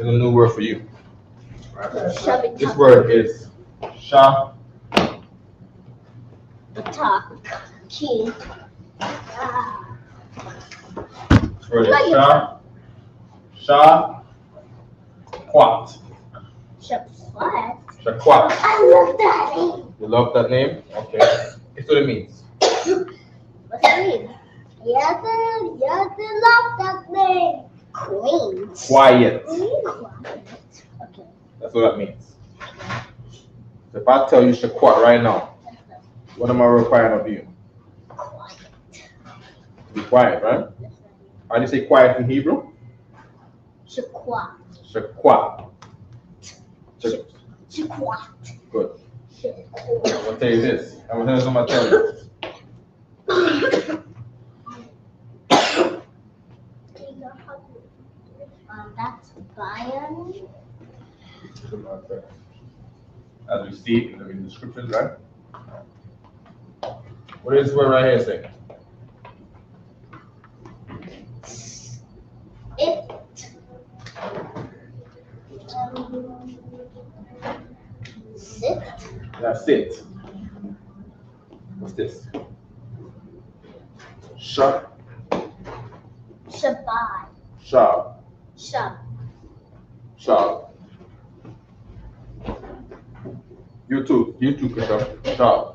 There's a new word for you. Right? This word is sha. King. This word is sha. Quat. Shaquat. Shaquat. I love that name. You love that name? Okay. Guess what it means. What's it mean? Yes, I love that name. Queen. Quiet. Okay. That's what that means. So if I tell you Shaquat right now, what am I requiring of you? Quiet. Be quiet, right? How do you say quiet in Hebrew? Shaquat. Shaquat. Shaquat. Good. I'm gonna tell you this. I'm gonna tell you. That's Bayern. As we see in the descriptions, right? What is this word right here saying? Sit. That's it. What's this? Shah. Shabbat. Shah. Shab. Shah. You too, Kasha. Shah.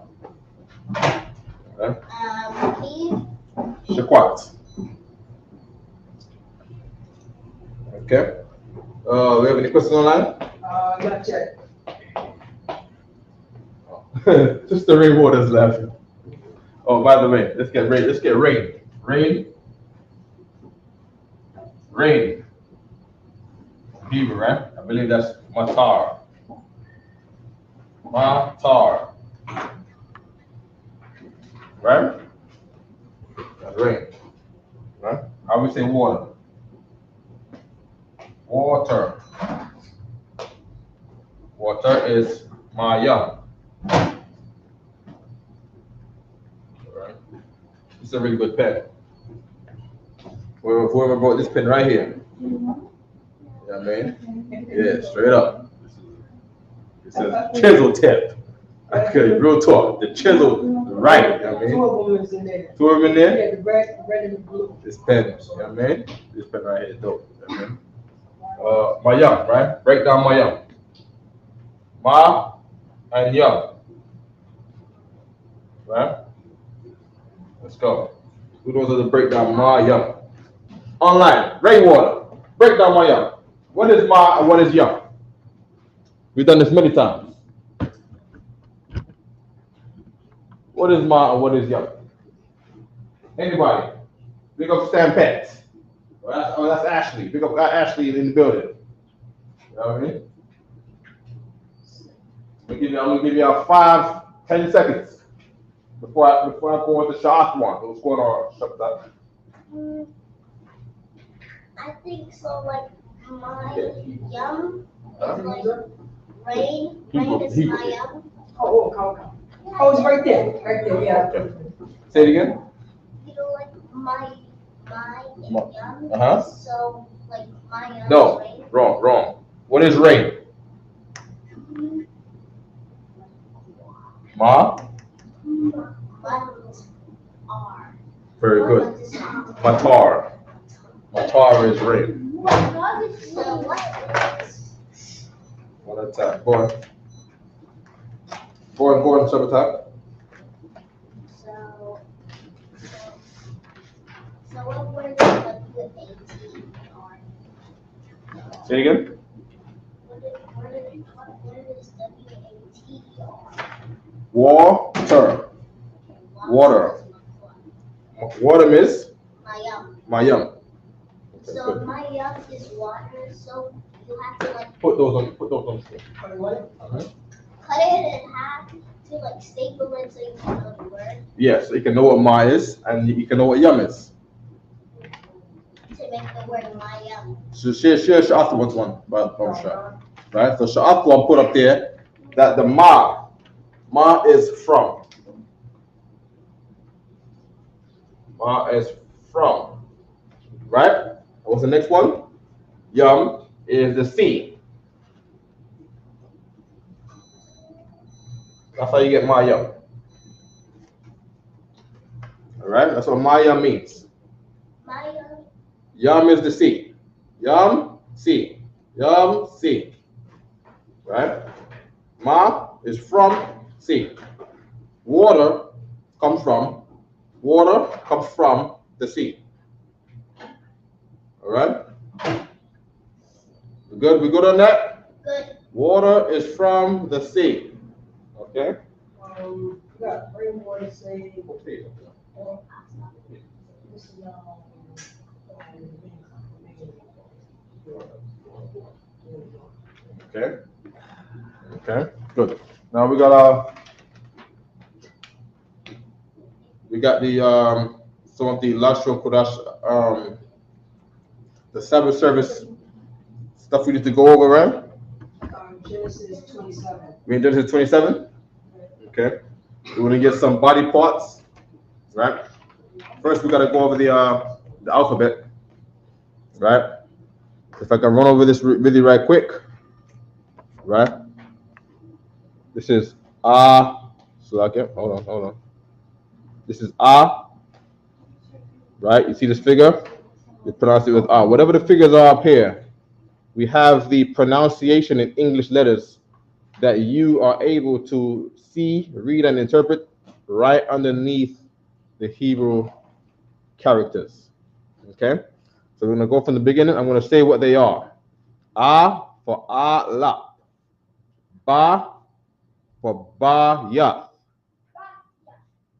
Shaquat. Okay. We have any questions online? Not yet. Just the rainwater's laughing. Oh, by the way, let's get rain. Rain. Hebrew, right? I believe that's matar. Right? That's rain. Right? How we say water? Water. Water is maya. Right? It's a really good pen. Whoever brought this pen right here. You know what I mean? Yeah, straight up. It says chisel tip. Okay, real talk. The chisel, right. You know what I mean? Two of them is in there. Two of them in there? Yeah, the red and the blue. This pen, you know what I mean? This pen right here is dope. You know what I mean? Mayam, right? Break down Mayam. Ma and Yam. Right? Let's go. Who knows how to break down Ma, Yam? Online, rainwater. Break down Mayam. What is Ma and what is Yam? We've done this many times. What is Ma and what is Yam? Anybody? Big up Stan Pets. That's Ashley. Big up Ashley in the building. You know what I mean? I'm gonna give you 5-10 seconds before I go into shot one. What's going on? I think so. Like my yum is like rain. Rain is my yum. Oh, it's right there. Right there, yeah. Okay. Say it again. You know, like my yum. So like my yum. No, is rain. wrong. What is rain? Ma? Matar. Very good. Matar. Matar is rain. So what is? One at a time. Go on, Sabotage. So what word is WATR? Say it again. What is Water. WATR? Water. Water is Mayam. Mayam. Okay, So good. Mayam is water. So you have to like Put those on. cut it in half to like staple it so you can know the word. Yes, you can know what Ma is and you can know what Yam is. To make the word Mayam. So share Sha'at what's one from Shah. Right? So Sha'at one put up there that the Ma is from. Ma is from. Right? What's the next one? Yam is the C. That's how you get my yum. All right, that's what my yum means. My yum. Yum is the C. Yum, C. Yum, C. Right? Ma is from C. Water comes from the sea. All right? We good? We good on that? Good. Water is from the sea. Okay? You got rainwater say, Okay. this is, Okay. Okay. Good. Now we got the some of the Lashawan Qadash the Sabbath service stuff we need to go over, right? Genesis 27. We in Genesis 27? Okay. We want to get some body parts, right? First, we got to go over the alphabet, right? If I can run over this really right quick, right? This is hold on. This is right? You see this figure? We pronounce it with Whatever the figures are up here, we have the pronunciation in English letters that you are able to see, read, and interpret right underneath the Hebrew characters. Okay? So we're going to go from the beginning. I'm going to say what they are. A for Allah. Ba for Ba-Yath.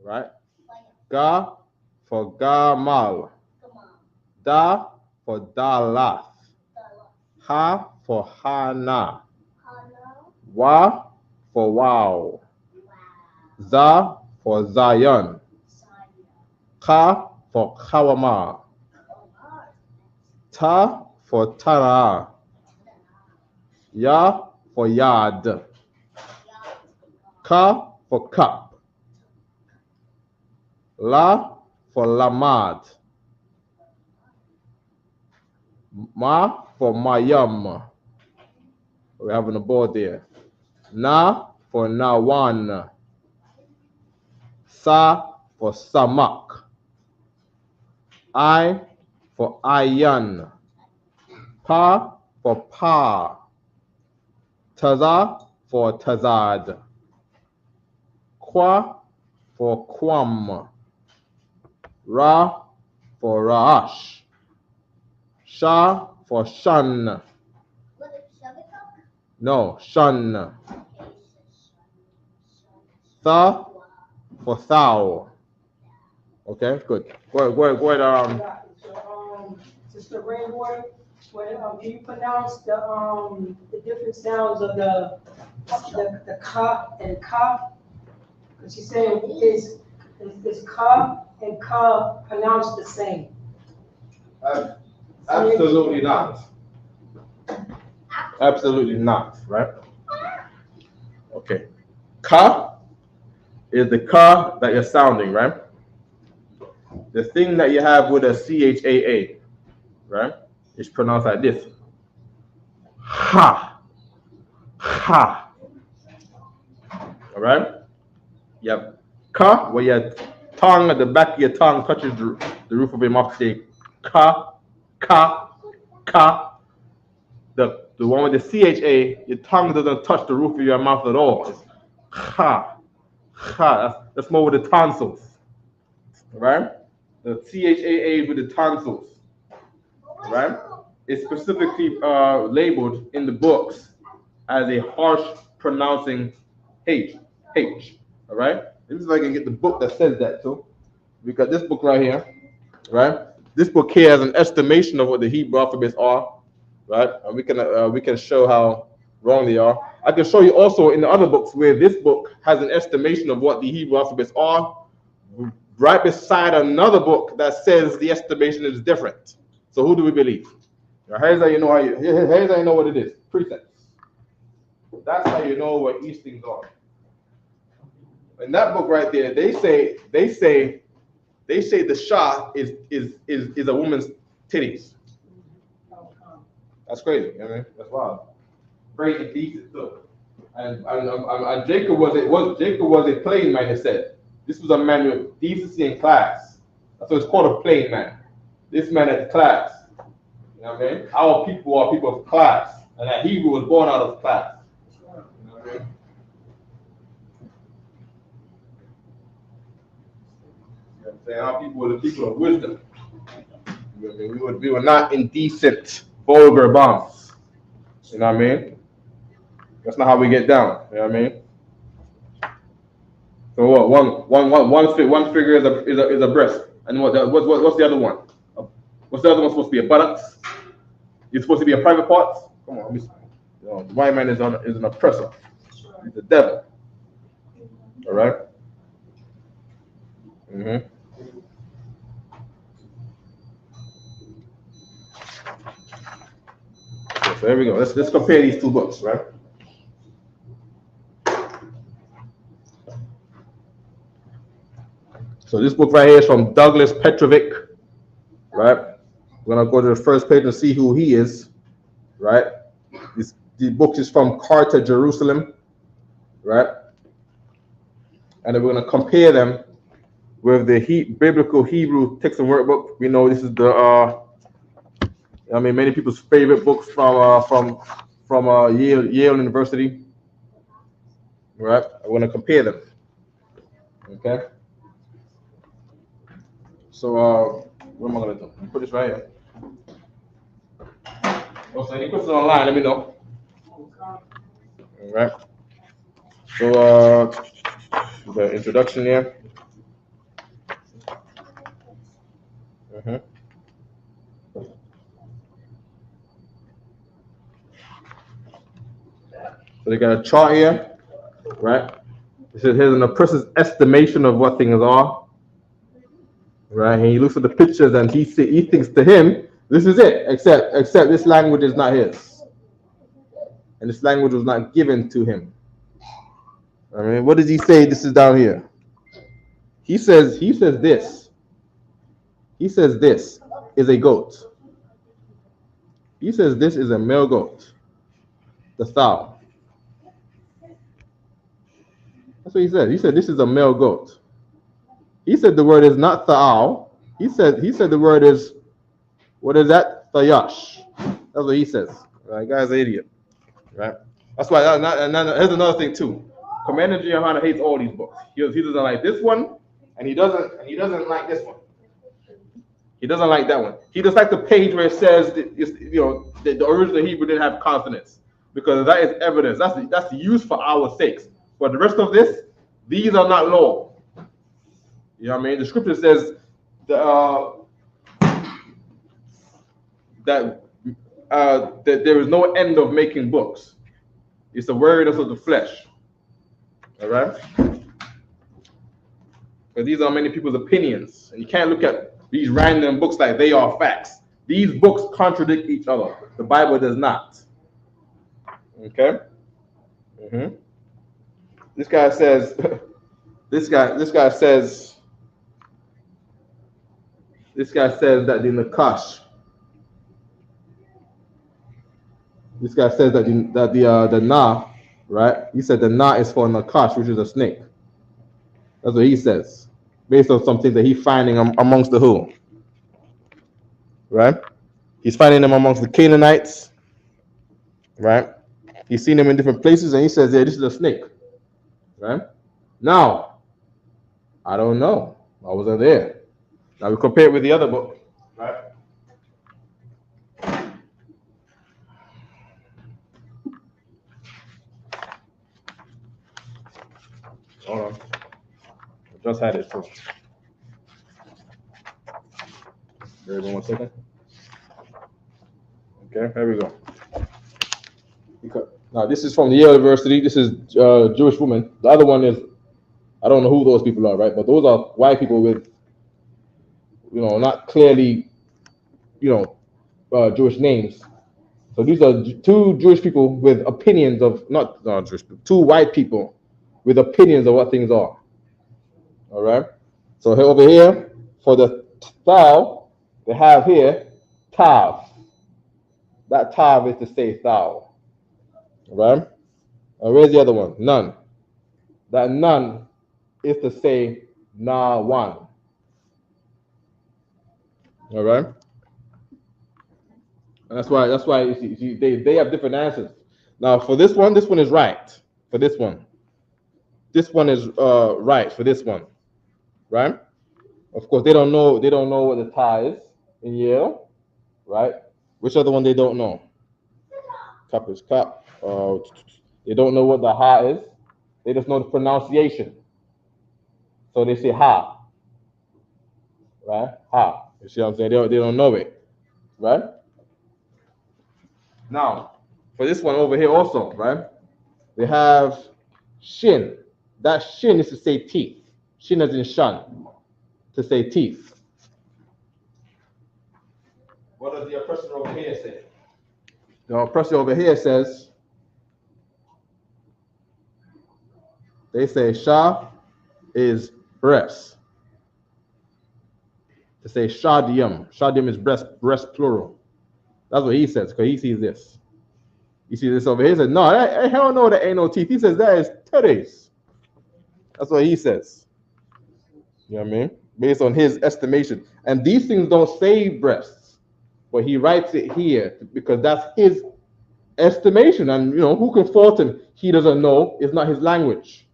Right? Ga for Gamal. Da for Dalath. Ha for Hana. Wa for Wow. Za for Zion. Ka for Kawama. Ta for Tara. Ya for Yad. Ka for Cup. La for Lamad. Ma for Mayam. We're having a board there. Na for Nawan. Sa for Samak. I for Ayan. Pa for Pa. Taza for Tazad. Kwa for Kwam. Ra for Raash. Sha for Shan. No, Shan. Tha for Thou. Okay, good. Go ahead. So, Sister Rainwater, can you pronounce the different sounds of the ka and ka? Because she's saying is ka and ka pronounced the same? Absolutely not. Absolutely not, right? Okay. Ka is the ka that you're sounding, right? The thing that you have with a CHAA, right, is pronounced like this. Ha. Ha. All right? Yep. Ka, where your tongue at the back of your tongue touches the roof of your mouth, say ka, ka, ka. The one with the CHA, your tongue doesn't touch the roof of your mouth at all. It's ha, ha. That's more with the tonsils, right? The CHAA with the tonsils, right? It's specifically labeled in the books as a harsh pronouncing H. All right? This is if I can get the book that says that too. We got this book right here, right? This book here has an estimation of what the Hebrew alphabets are, right? And we can show how wrong they are. I can show you also in the other books where this book has an estimation of what the Hebrew alphabets are, right beside another book that says the estimation is different. So who do we believe? Now, here's how you know here's how you know what it is. Precepts. That's how you know what these things are. In that book right there, they say the Shah is a woman's titties. That's crazy. You know what I mean? That's wild. Very indecent too. And Jacob was a plain man. It said this was a man with decency and class. That's what it's called, a plain man. This man had class. You know what I mean? Our people are people of class, and that Hebrew was born out of class. You know what I mean? You know what I'm saying? Our people were the people of wisdom. You know what I mean? We were not indecent, vulgar bums. You know what I mean? That's not how we get down. You know what I mean? So what? One figure is a breast, and what's the other one? What's the other one supposed to be? A buttocks? It's supposed to be a private part? Come on, the white man is an oppressor. He's the devil. All right. Mm-hmm. Okay, so there we go. Let's compare these two books, right? So this book right here is from Douglas Petrovic, right? We're gonna go to the first page and see who he is, right? The book is from Carter, Jerusalem, right? And then we're gonna compare them with the biblical Hebrew text and workbook. We know this is the many people's favorite books from Yale University, right? We're gonna compare them, okay? So what am I gonna do? Put this right here. Also, any questions online, let me know. All right. So the introduction here. Mm-hmm. So they got a chart here, right? It says here's a person's estimation of what things are, right? And he looks at the pictures and he thinks to him, this is it, except this language is not his. And this language was not given to him. I mean, what does he say? This is down here. He says this. He says this is a goat. He says this is a male goat. The sow. That's what he said. He said this is a male goat. He said the word is not tha'al. He said the word is, what is that? Thayash. That's what he says. Right, guy's an idiot. Right? That's why. And here's another thing too. Commander Giovanna hates all these books. He doesn't like this one, and he doesn't like this one. He doesn't like that one. He doesn't like the page where it says the original Hebrew didn't have consonants, because that is evidence. That's used for our sakes. But the rest of this, these are not law. You know what I mean? The scripture says that there is no end of making books. It's the word of the flesh. All right? But these are many people's opinions, and you can't look at these random books like they are facts. These books contradict each other. The Bible does not. Okay? Mm-hmm. This guy says that the Nakash. This guy says that the Na, right? He said the Na is for Nakash, which is a snake. That's what he says, based on something that he's finding amongst the who, right? He's finding them amongst the Canaanites, right? He's seen them in different places, and he says, "Yeah, this is a snake." Right? Now, I don't know. I wasn't there. Now we compare it with the other book, right? Hold on. I just had it too. Bear with me 1 second. Okay, here we go. Now this is from Yale University. This is Jewish woman. The other one is, I don't know who those people are, right? But those are white people with, not clearly, Jewish names. So these are two Jewish people with opinions of, not Jewish people, two white people with opinions of what things are. All right. So over here, for the Tav, they have here Tav. That tav is to say thou. Right? And where's the other one? None. That none is to say na one. All right? And that's why you see, they have different answers. Now for this one is right. For this one is right for this one, right? Of course, they don't know what the ta is in Yale, right? Which other one they don't know? Cup is cup. They don't know what the ha is. They just know the pronunciation. So they say ha, right? Ha. You see what I'm saying? They don't know it, right? Now, for this one over here also, right? They have shin. That shin is to say teeth. Shin as in shun, to say teeth. What does the oppressor over here say? The oppressor over here says, they say sha is breast. To say shadiyam. Shadiyam is breast plural. That's what he says, because he sees this. You see this over here? He says, no, hell no, that ain't no teeth. He says that is titties. That's what he says. You know what I mean? Based on his estimation. And these things don't say breasts, but he writes it here because that's his estimation. And you know, who can fault him? He doesn't know. It's not his language.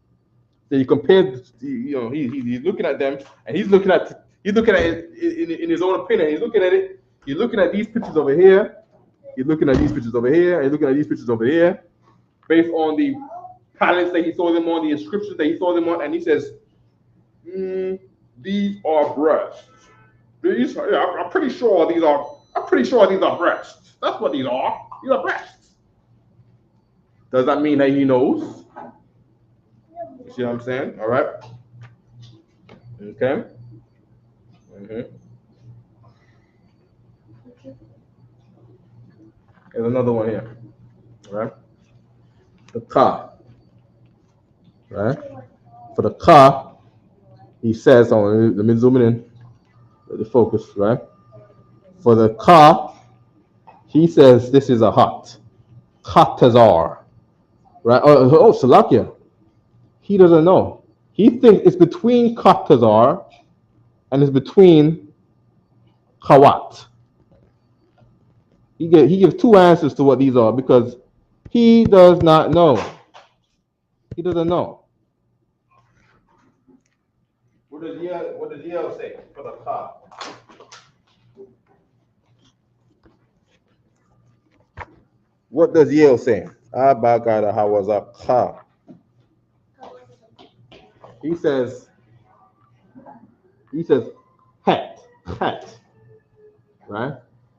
So you compare, you know, he's looking at them, and he's looking at it in his own opinion. He's looking at it. He's looking at these pictures over here. He's looking at these pictures over here. He's looking at these pictures over here, based on the palettes that he saw them on, the inscriptions that he saw them on, and he says, "These are breasts. I'm pretty sure these are breasts. That's what these are. These are breasts." Does that mean that he knows? You see what I'm saying? All right. Okay. There's another one here. All right. The ka. Right. For the ka, he says, let me zoom it in. Let the focus, right? For the ka, he says this is a hut. Katazar. Right? Oh, Salakia. He doesn't know. He thinks it's between Katazar and it's between Kawat. He gives two answers to what these are because he does not know. He doesn't know. What does Yale say for the ka? What does Yale say? Abagada hawaza ka. He says het, right?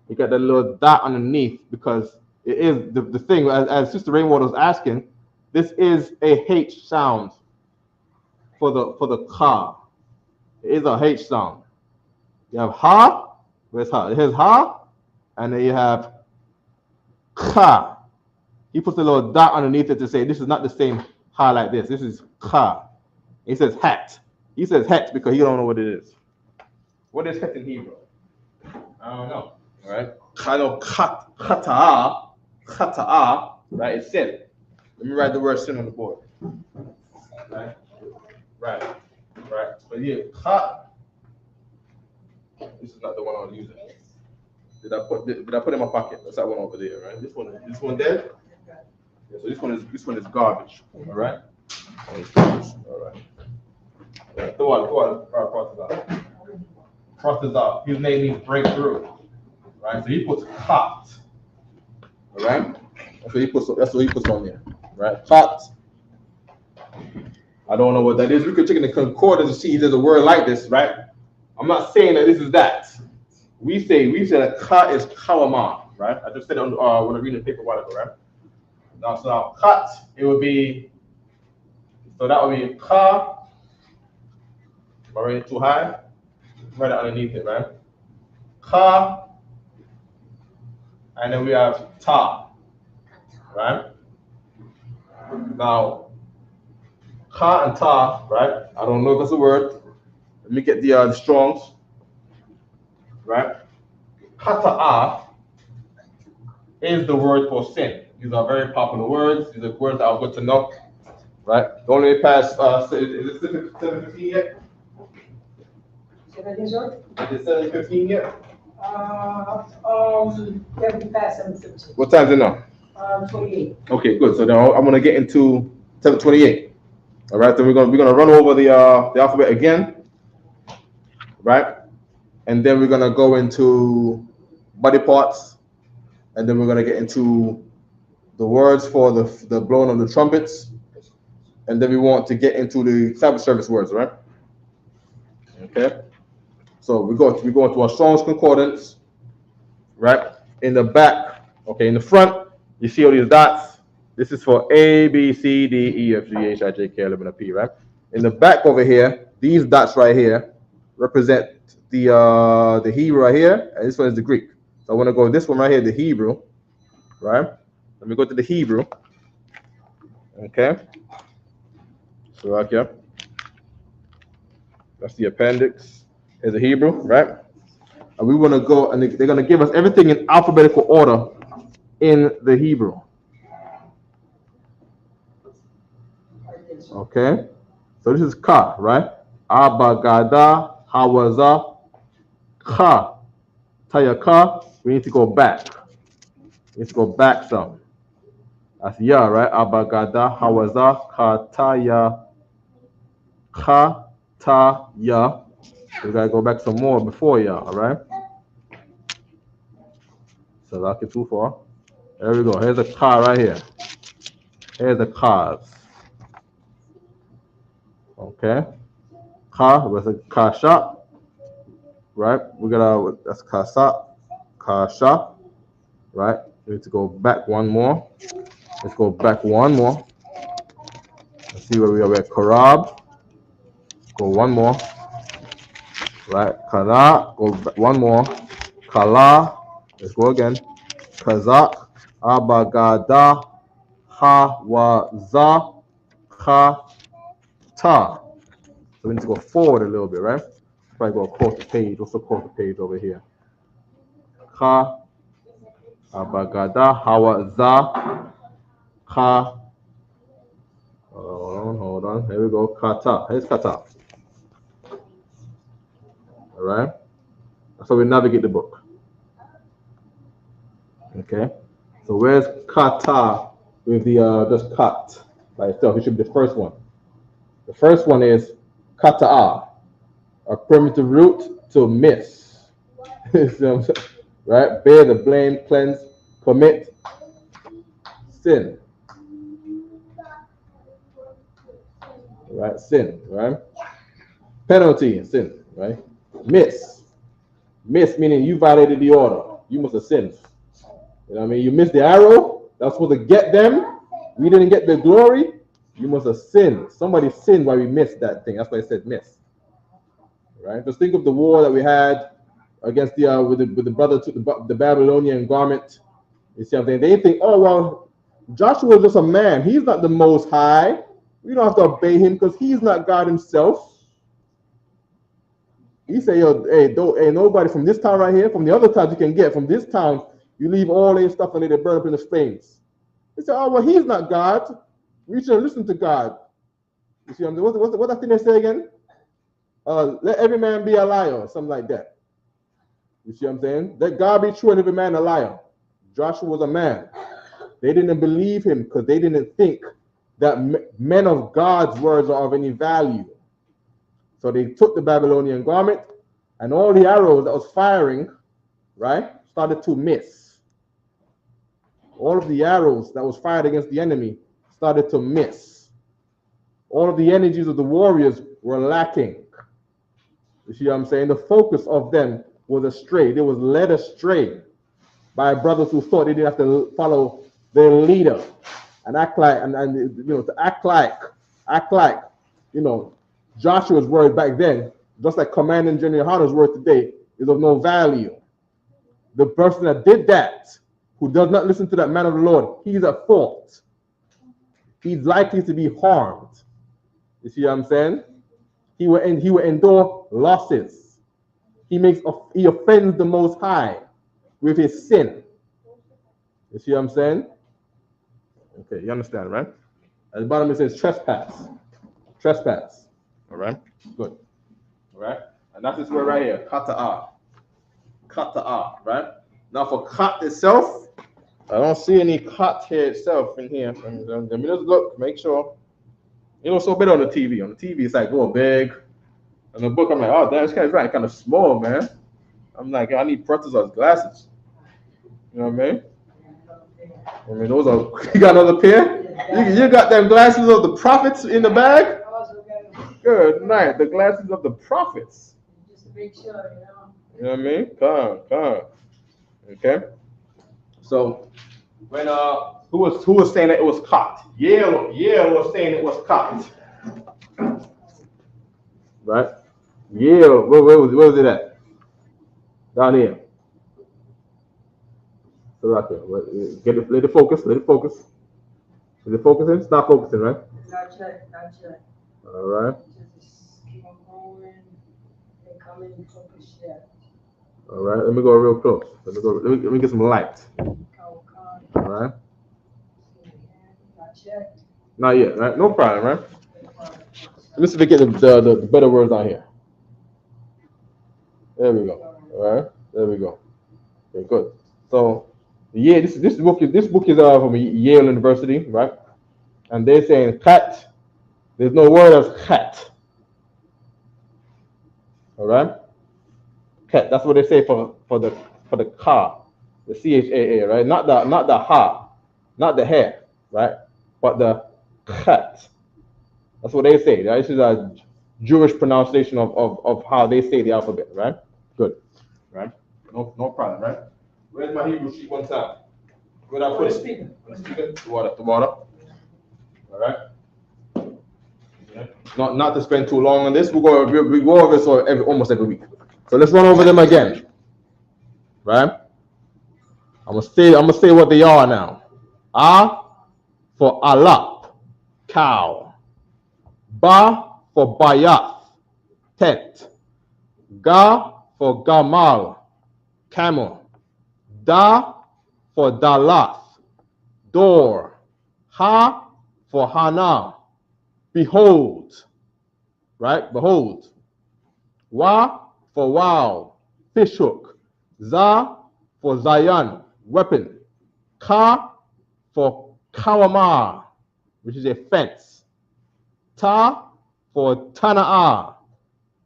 You got that little dot underneath because it is the thing, as Sister Rainwater was asking, this is a H sound for the ka. It is a H sound. You have ha, where's ha? Here's ha, and then you have ka. He puts a little dot underneath it to say this is not the same ha like this. This is ka. He says het. He says het because he don't know what it is. What is het in Hebrew? I don't know. All right. Kata'a, right? It's sin. Let me write the word sin on the board. Right. But here, this is not the one I was using. Did I put it in my pocket? That's that one over there, right? This one dead. Yeah, so this one is garbage. All right. All right. Go on. Cross this out. His name means breakthrough. Right? So he puts hot. All right? That's what he puts on there. Right? Hot. I don't know what that is. We could check in the concordance to see if there's a word like this, right? I'm not saying that this is that. We say that ka is kawama, right? I just said it on when I read the paper a while ago, right? Now kat, it would be, so that would be ka. Am I reading too high? Right underneath it, right? Ka, and then we have ta, right? Now, ka and ta, right? I don't know if that's a word. Let me get the Strongs, right? Kata'a is the word for sin. These are very popular words. These are words that are good to know. Right? Don't let me pass. Is it 7:15 yet? Say that again, sir? Is it 7:15 yet? Yeah, we passed 7:15. What time is it now? 28. Okay, good. So now I'm gonna get into 7:28. All right. Then we're gonna run over the alphabet again. Right? And then we're gonna go into body parts, and then we're gonna get into the words for the blowing of the trumpets, and then we want to get into the Sabbath service words, right? Okay. So we go into our Strong's Concordance, right? In the back, okay, in the front, you see all these dots. This is for A, B, C, D, E, F, G, H, I, J, K, L, M, N, O, P, right? In the back over here, these dots right here represent the Hebrew right here, and this one is the Greek. So I want to go this one right here, the Hebrew, right? Let me go to the Hebrew. Okay. So right here, that's the appendix. Is the Hebrew, right? And we want to go, and they're going to give us everything in alphabetical order in the Hebrew. Okay. So this is Ka, right? Abagada, Hawaza, Ka, Tayaka. We need to go back. We need to go back some. That's Ya, right? Abagada, Hawaza, Ka, Taya, Ka, Ta, Ya. We gotta go back some more before Ya, all right? So that's not too far. There we go. Here's a Ka right here. Here's the Kas. Okay. Ka was a Kasha. Right? We gotta, that's Kasa. Kasha. Right? We need to go back one more. Let's go back one more. Let's see where we are. We're at Karab. Go one more. Right? Kana. Go back one more. Kala. Let's go again. Kazak. Abagada. Hawaza. Ka. Ta. So we need to go forward a little bit, right? Probably go across the page. Also across the page over here. Ka. Abagada. Hawaza. Ka. Hold on. Here we go. Kata. Here's kata. All right. That's how we navigate the book. Okay. So where's kata with the just kat by itself? It should be the first one. The first one is kata'a, a primitive root to miss. Right? Bear the blame, cleanse, commit, sin. Right? Sin, right? Penalty, sin, right? Miss. Miss meaning you violated the order. You must have sinned. You know what I mean? You missed the arrow. That's supposed to get them. We didn't get the glory. You must have sinned. Somebody sinned while we missed that thing. That's why it said miss. Right? Just think of the war that we had against with the brother took the Babylonian garment. You see what I'm saying? They think, oh well, Joshua is just a man. He's not the Most High. We don't have to obey him because he's not God himself. He say, yo, hey, nobody from this town right here, from the other towns you can get, from this town, you leave all their stuff and they burn up in the flames. They say, oh well, he's not God. We should listen to God. You see what I'm saying? What that thing they say again? Let every man be a liar, or something like that. You see what I'm saying? Let God be true and every man a liar. Joshua was a man. They didn't believe him because they didn't think that men of God's words are of any value. So they took the Babylonian garment and all the arrows that was firing, right, started to miss. All of the arrows that was fired against the enemy started to miss. All of the energies of the warriors were lacking. You see what I'm saying? The focus of them was astray. They was led astray by brothers who thought they didn't have to follow their leader and act like, and you know, to act like, you know, Joshua's word back then, just like Commanding General Hunter's word today, is of no value. The person that did that, who does not listen to that man of the Lord, he's at fault. He's likely to be harmed. You see what I'm saying? He will endure losses. He offends the Most High with his sin. You see what I'm saying? Okay, you understand, right? At the bottom it says trespass. Trespass. All right? Good. All right? And that's this word right here, kata'ah. Kata'ah, right? Now for kat itself, I don't see any kat here itself in here. Let me just look, make sure. You know, so big on the TV. On the TV, it's like, oh, big. And the book, I'm like, oh, damn, this guy's right, kind of small, man. I'm like, I need Prentice's glasses. You know what I mean? I mean, those are, you got another pair? You got them glasses of the prophets in the bag? Good night. The glasses of the prophets. Just to make sure, you know. You know what I mean? Come. Okay? So, when, who was saying that it was caught? Yale was saying it was caught. Right? Yale, where was it at? Down here. So right there. Let it focus. Is it focusing? It's not focusing, right? Not yet. All right. Just keep on going and come in and focus yet. All right. Let me go real close. Let me get some light. All right. Not yet. Not yet, right? No problem, right? Let me see if we get the better words on here. There we go. All right. There we go. Okay, good. So, yeah, this book is from Yale University, right? And they're saying cat. There's no word as cat. All right. Cat. That's what they say for the car, the CHAA, right? Not the ha, not the hair, right? But the cat. That's what they say. Right? This is a Jewish pronunciation of how they say the alphabet, right? Good, right? No problem, right? Where's my Hebrew sheet one time? Where'd I put it? The water. All right. Yeah. Not to spend too long on this. We go over this almost every week. So let's run over them again. Right? I'm gonna say what they are now. A for alap, cow. Ba for bayath, tent. Ga for gamal, camel. Da for dalath, door. Ha for hana, behold. Right? Behold. Wa for wow, fish hook. Za for zayan, weapon. Ka for kawama, which is a fence. Ta for tana'ah,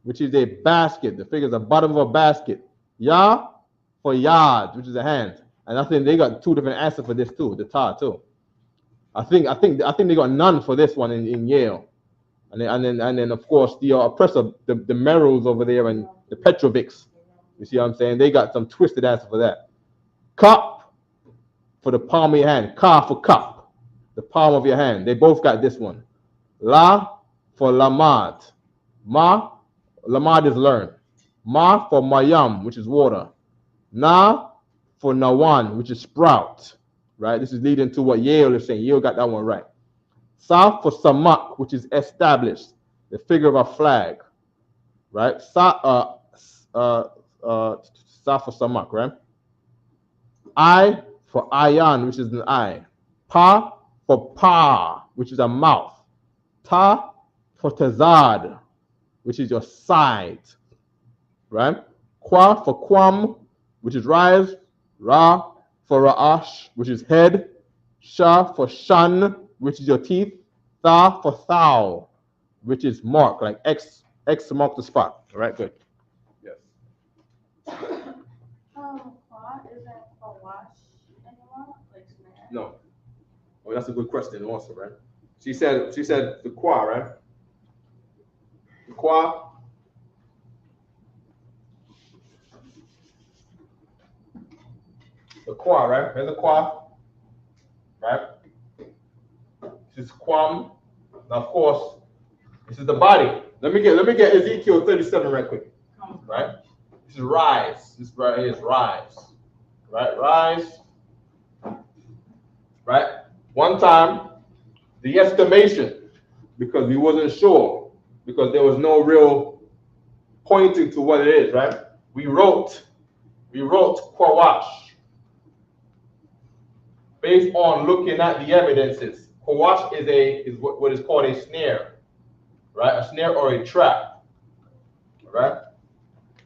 which is a basket. The figure is the bottom of a basket. Ya for yard, which is a hand. And I think they got two different answers for this too, the ta too. I think they got none for this one in Yale. And then of course the oppressor, the Merrills over there and the Petrovics. You see what I'm saying? They got some twisted answer for that. Cup for the palm of your hand. Ka for cup, the palm of your hand. They both got this one. La for lamad. Lamad is learn. Ma for mayam, which is water. Na for nawan, which is sprout. Right? This is leading to what Yale is saying. Yale got that one right. Sa for samak, which is established, the figure of a flag. Right? Sa for samak, right? I for ayan, which is an eye. Pa for pa, which is a mouth. Ta for tazad, which is your side. Right? Kwa for kwam, which is rise. Ra for ra'ash, which is head. Sha for shan, which is your teeth. Tha for thou, which is mark, like X mark the spot. All right, good. Yes. Qua isn't a wash anymore? Like smash? No. Oh, that's a good question also, right? She said the qua, right? The qua. The qua, right? There's a qua, right? This is quam. Now, of course, this is the body. Let me get Ezekiel 37 right quick. Right? This is rise. This right here is rise. Right? Rise. Right? One time, the estimation, because we wasn't sure, because there was no real pointing to what it is, right? We wrote Qawash. based on looking at the evidences. Kawash is what is called a snare, right? A snare or a trap, right?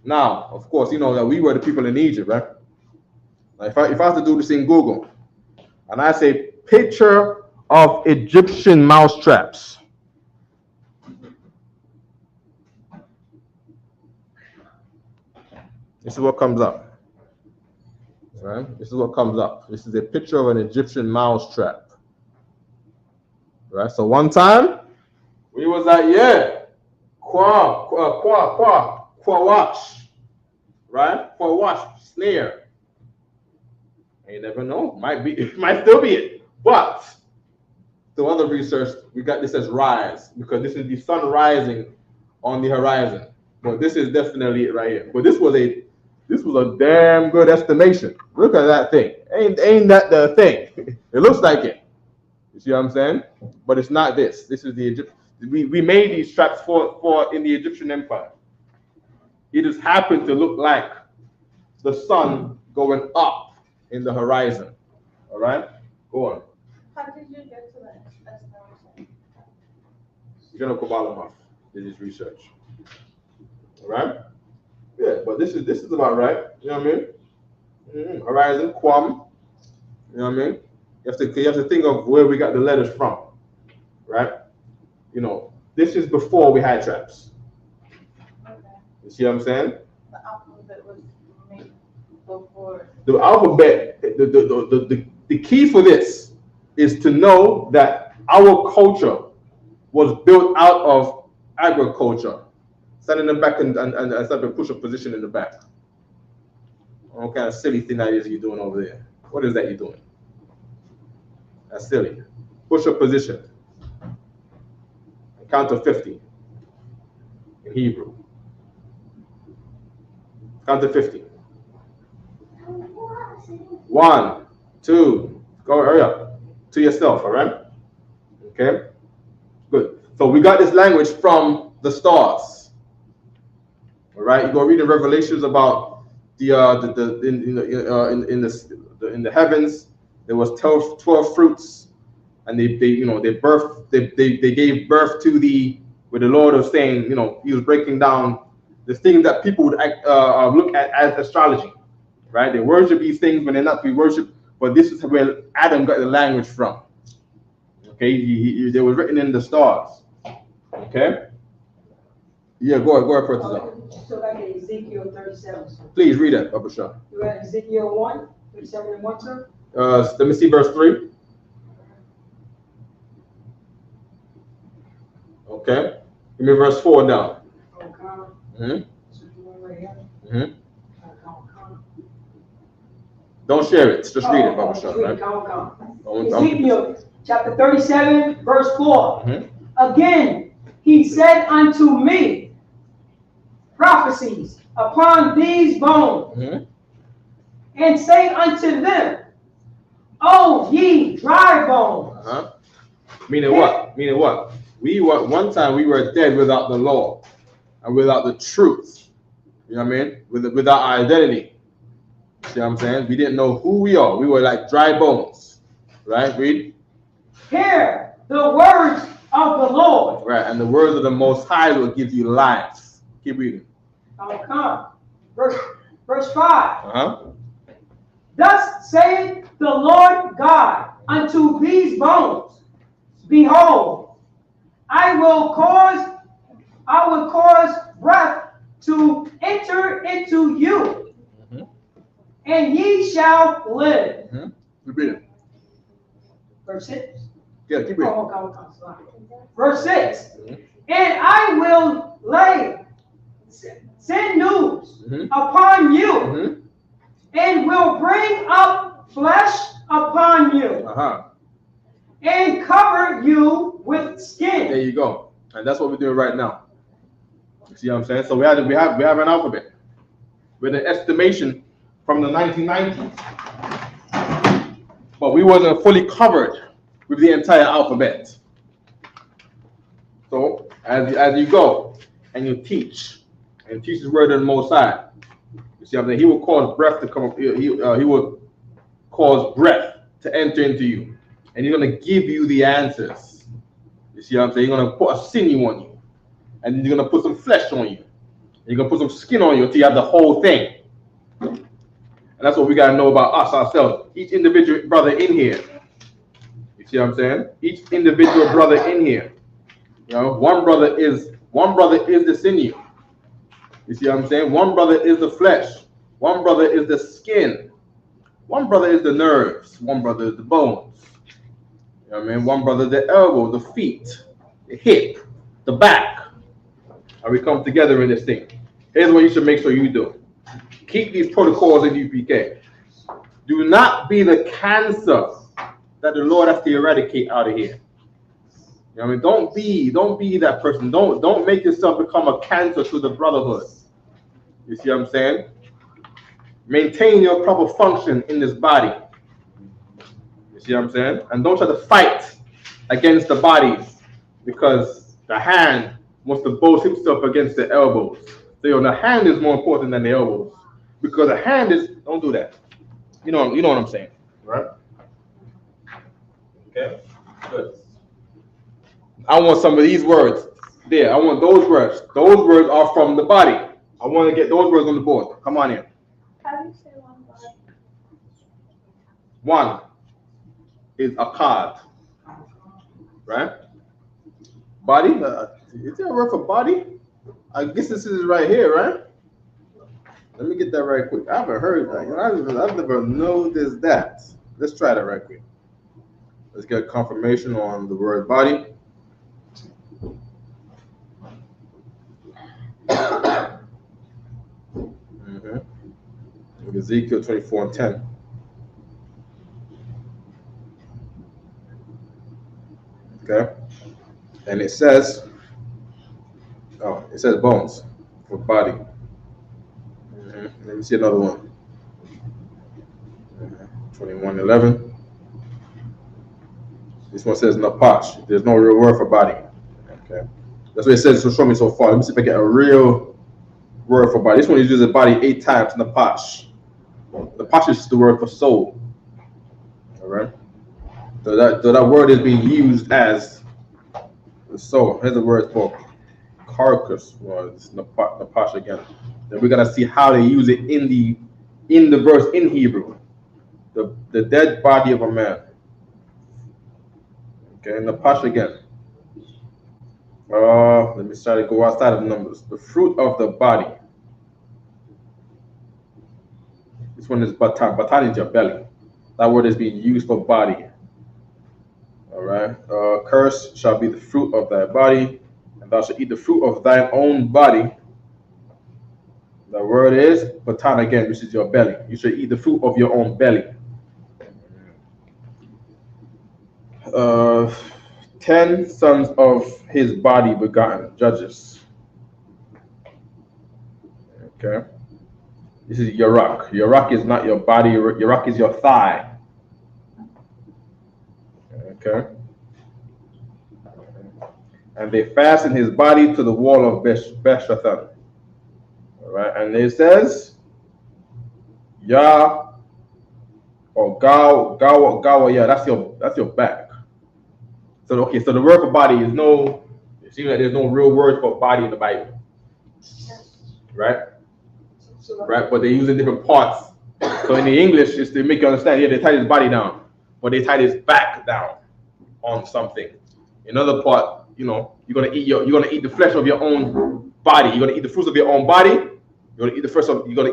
Now, of course, you know that we were the people in Egypt, right? Now, if I have to do this in Google, and I say picture of Egyptian mouse traps, this is what comes up. Right? This is what comes up. This is a picture of an Egyptian mouse trap. Right? So one time we was like, yeah, Kwawash. Right? Kwawash, snare. And you never know. It might still be it. But through other research, we got this as rise, because this is the sun rising on the horizon. But this is definitely it right here. But this was a damn good estimation. Look at that thing. Ain't that the thing? It looks like it. You see what I'm saying? But it's not this. This is the Egypt. We made these traps for in the Egyptian Empire. It just happened to look like the sun going up in the horizon. All right? Go on. How did you get to that estimation? General Kobalamov did his research. All right? Yeah, but this is about right. You know what I mean? Horizon, Quam. You know what I mean? You have to think of where we got the letters from, right? You know, this is before we had traps. Okay. You see what I'm saying? The alphabet was made before. The alphabet, the key for this is to know that our culture was built out of agriculture. Stand in the back and start to push a position in the back. What kind of silly thing that is you doing over there? What is that you're doing? That's silly. Push a position. Count to 50 in Hebrew. Count to 50. 1, 2, go, hurry up. To yourself, all right? Okay? Good. So we got this language from the stars. All right, you go read in Revelations about in the heavens there was 12 fruits, and they gave birth to where the Lord was saying, you know, he was breaking down the things that people would look at as astrology, right? They worship these things when they're not to be worshipped, but this is where Adam got the language from. Okay, they were written in the stars. Okay. Yeah, go ahead, Professor. So back in Ezekiel 37. Sir. Please read it, Papa Shah. You read Ezekiel 1, 37 and 1, sir? Let me see verse 3. Okay. Give me verse 4 now. Don't share it. Just read it, Papa Shah. Right? Ezekiel chapter 37, verse 4. Again, he said unto me, prophecies upon these bones, and say unto them, O ye dry bones. Meaning what? Meaning what? One time we were dead without the law and without the truth. You know what I mean? Without our identity. See what I'm saying? We didn't know who we are. We were like dry bones. Right? Read. Hear the words of the Lord. Right, and the words of the Most High will give you life. Keep reading. Verse 5. Thus saith the Lord God unto these bones, behold, I will cause breath to enter into you, and ye shall live. Keep reading. Verse 6. Yeah, keep reading. Verse 6. And I will send news upon you, and will bring up flesh upon you, and cover you with skin. There you go. And that's what we're doing right now. You see what I'm saying? So we have an alphabet with an estimation from the 1990s, but we wasn't fully covered with the entire alphabet. So as you go and you teach his word of the Most High, you see what I'm saying? He will cause breath to come up. He will cause breath to enter into you. And he's going to give you the answers. You see what I'm saying? He's going to put a sinew on you. And he's going to put some flesh on you. You're going to put some skin on you until you have the whole thing. And that's what we got to know about us, ourselves. Each individual brother in here. You see what I'm saying? Each individual brother in here. You know, one brother is the sinew. You see what I'm saying? One brother is the flesh. One brother is the skin. One brother is the nerves. One brother is the bones. You know what I mean? One brother is the elbow, the feet, the hip, the back. And we come together in this thing. Here's what you should make sure you do. Keep these protocols in UPK. Do not be the cancer that the Lord has to eradicate out of here. You know what I mean? Don't be that person. Don't make yourself become a cancer to the brotherhood. You see what I'm saying? Maintain your proper function in this body. You see what I'm saying? And don't try to fight against the bodies, because the hand wants to boast himself against the elbows. So the hand is more important than the elbows, because the hand is, don't do that. You know what I'm saying, right? Okay, good. I want some of these words there. I want those words. Those words are from the body. I want to get those words on the board. Come on in. How do you say one body? One is a card, right? Body. Is there a word for body? I guess this is right here, right? Let me get that right quick. I haven't heard that. I've never noticed that. Let's try that right quick. Let's get confirmation on the word body. Ezekiel 24:10. Okay. And it says bones for body. Let me see another one. 21:11. This one says napash. There's no real word for body. Okay. That's what it says to show me so far. Let me see if I get a real word for body. This one uses body 8 times, napash. Napash is the word for soul. All right. So that word is being used as the soul. Here's the word for carcass. Well, it's napash again. Then we're gonna see how they use it in the verse in Hebrew. The dead body of a man. Okay, napash again. Let me try to go outside of numbers. The fruit of the body. This one is batan. Batan is your belly. That word is being used for body. All right. Curse shall be the fruit of thy body, and thou shalt eat the fruit of thine own body. The word is batan again, which is your belly. You should eat the fruit of your own belly. 10 sons of his body begotten, Judges. Okay. This is Yarak. Yarak is not your body. Yarak is your thigh. Okay. And they fastened his body to the wall of Beshathan. All right. And it says, Yah or Gawa, that's your back. So okay, so the word for body is no. It seems like there's no real word for body in the Bible, right? Right, but they use in different parts. So in the English, it's to make you understand. Yeah, they tie his body down, but they tie his back down on something. Another part, you're gonna eat the flesh of your own body. You're gonna eat the fruits of your own body. You're gonna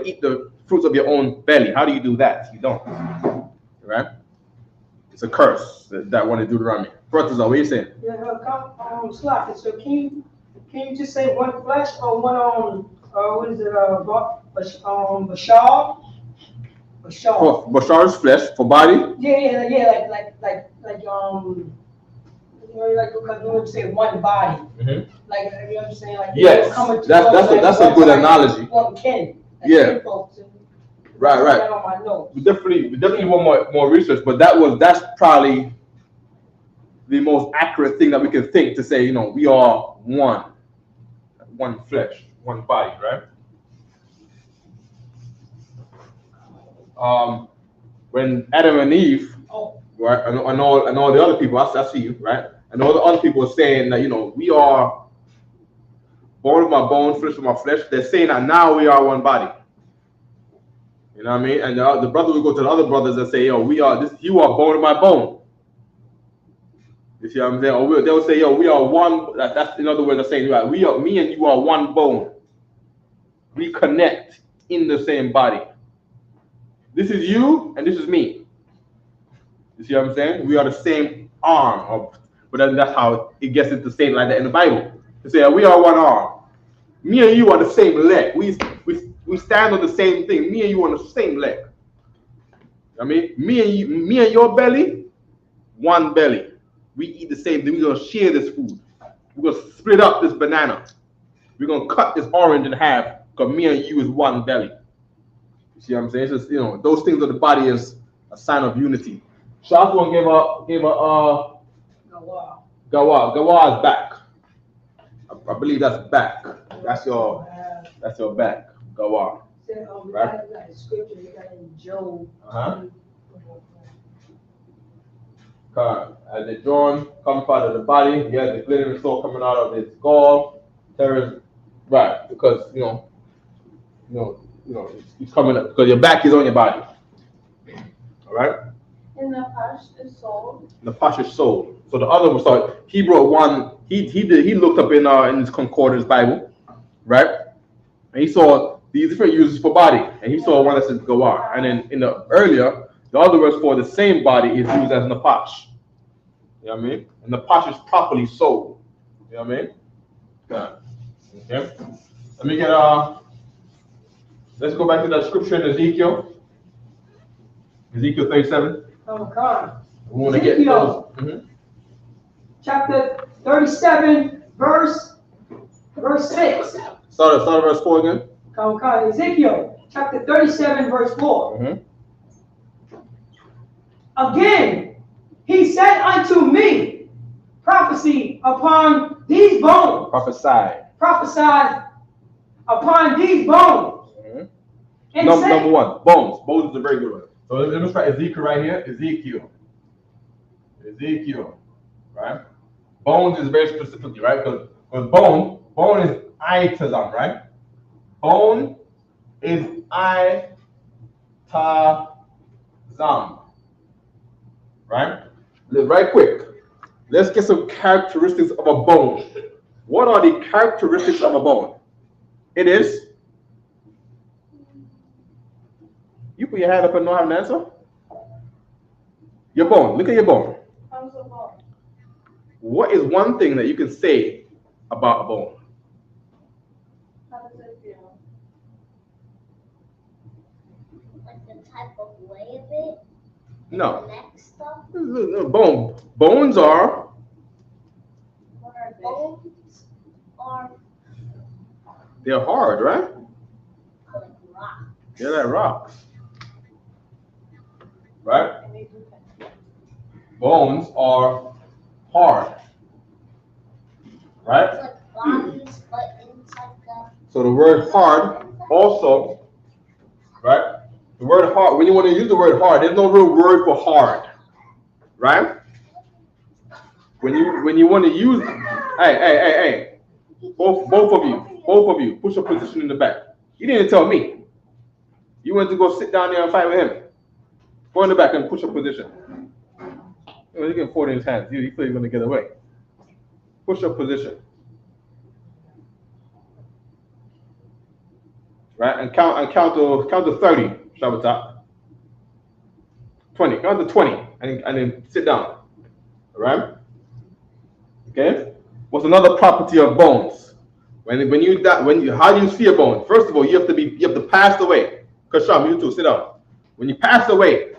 eat the fruits of your own belly. How do you do that? You don't, right? It's a curse that one in Deuteronomy. Brothers, what are you saying? Yeah, Slack. So can you just say one flesh or one what is it? Bashar. For Bashar's flesh, for body. Yeah. Like because when you say one body, like you know what I'm saying, like yes, that's a good analogy. One kin. Yeah. Right. On my notes. We definitely want more research, but that's probably the most accurate thing that we can think to say, we are one flesh, one body, right? When Adam and Eve Oh. Right? And all the other people, I see you, right? And all the other people are saying that, we are bone of my bone, flesh of my flesh. They're saying that now we are one body. You know what I mean? And the brother will go to the other brothers and say, yo, you are bone of my bone. You see what I'm saying? Or they'll say, yo, we are one. That's in other words, they're saying, right, me and you are one bone. We connect in the same body. This is you and this is me. You see what I'm saying? We are the same arm. But then that's how it gets into saying like that in the Bible. They say, we are one arm. Me and you are the same leg. We stand on the same thing. Me and you on the same leg. I mean, me and your belly, one belly. We eat the same thing. We're gonna share this food. We're gonna split up this banana. We're gonna cut this orange in half because me and you is one belly. You see what I'm saying? It's just, those things of the body is a sign of unity. Shotgun gave a Gawa. Gawa is back. I believe that's back. That's your back. Gawa. Right? Scripture, you got in Job. As the John comes out of the body, he has the glittering soul coming out of his gall. Right, because he's coming up because your back is on your body. All right. And the Pash is soul. The Pash is soul. So the other one started. He brought one. He looked up in his concordance Bible, right? And he saw these different uses for body, and he saw one that says Gawar. And then in the earlier, the other words for the same body is used as Napash. You know what I mean? And Napash is properly soul. You know what I mean? Yeah. Okay. Let me get let's go back to that scripture in Ezekiel. Ezekiel 37. Oh, God. We want to get those. Chapter 37, verse 6. Start verse 4 again. Okay, Ezekiel, chapter 37, verse 4. Again, he said unto me, prophecy upon these bones. Prophesied upon these bones. And number one, bones. Bones is a very good one. So let me try Ezekiel right here. Ezekiel, right? Bones is very specifically, right? Because bone is itazam, right? Bone is itazam, right? Right quick. Let's get some characteristics of a bone. What are the characteristics of a bone? It is. You put your hand up and don't have an answer? Your bone. Look at your bone. How's the bone? What is one thing that you can say about a bone? How does it feel? Like the type of way of it? No. The next stuff? Bones are. What are they? Bones are They're hard, right? like rocks. They're like rocks. Right? Bones are hard. Right? It's like bodies, but inside the. So the word hard also, right? The word hard, when you want to use the word hard, there's no real word for hard. Right? When you want to use, hey. Both of you, push your position in the back. You didn't tell me. You went to go sit down there and fight with him. Go in the back and push your position. He's getting 40 in his hands. You feel you're going to get away. Push your position. Right? And count to 30, Shabbatak. 20. Count to 20 and then sit down. All right? Okay? What's another property of bones? When you how do you see a bone? First of all, you have to pass away. Kasham, you too, sit down. When you pass away,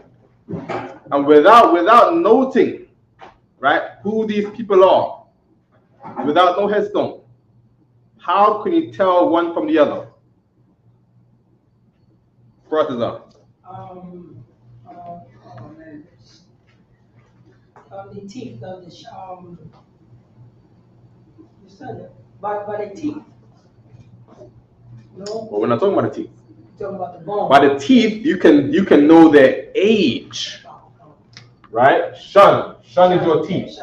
and without noting, right, who these people are, without no headstone, how can you tell one from the other? The teeth of the you said it. By the teeth. No. But we're not talking about the teeth. You're talking about the bone. By the teeth, you can know their age. right? Shun is your teeth.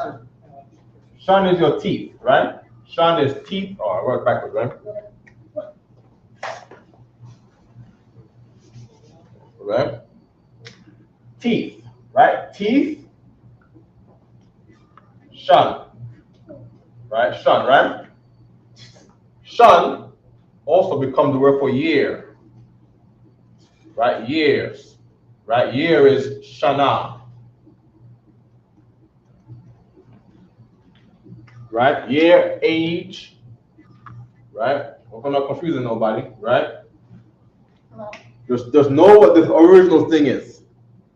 Shun is your teeth, right? Shun is teeth. Oh, I work backwards, right? Right? Teeth, right? Teeth. Shun, right? Shun, right? Shun also becomes the word for year, right? Years, right? Year is shana, right? Year, age, right? Hope I'm not confusing nobody, right? Just know what the original thing is,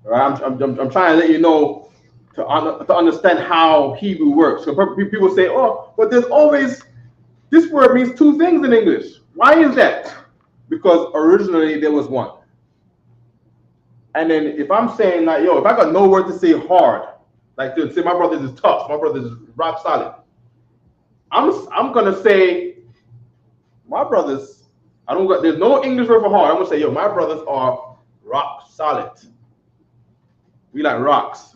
right? I'm trying to let you know to understand how Hebrew works. So people say, oh, but there's always, this word means two things in English. Why is that? Because originally there was one. And then if I'm saying like, yo, if I got no word to say hard, like to say my brother is tough, my brother is rock solid, I'm gonna say my brothers, there's no English word for hard. I'm gonna say, yo, my brothers are rock solid. We like rocks.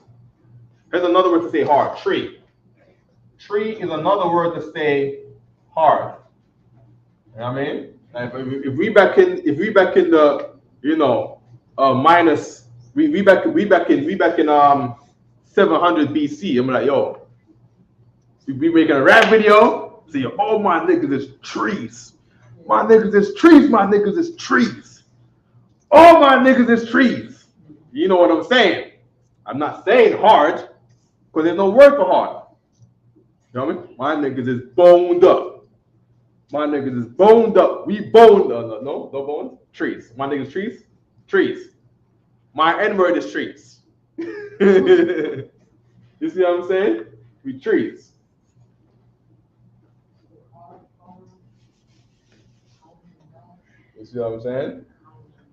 Here's another word to say hard, tree. Tree is another word to say hard. You know what I mean? Like if we back in the, you know, minus, we back in 700 BC. I'm like, yo, we making a rap video. See, all my niggas is trees. My niggas is trees. My niggas is trees. All my niggas is trees. You know what I'm saying? I'm not saying hard because there's no word for hard. You know what I mean? My niggas is boned up. My niggas is boned up. We boned up. No bones. Trees. My niggas trees. Trees. My N-word is trees. You see what I'm saying? We trees. You see what I'm saying?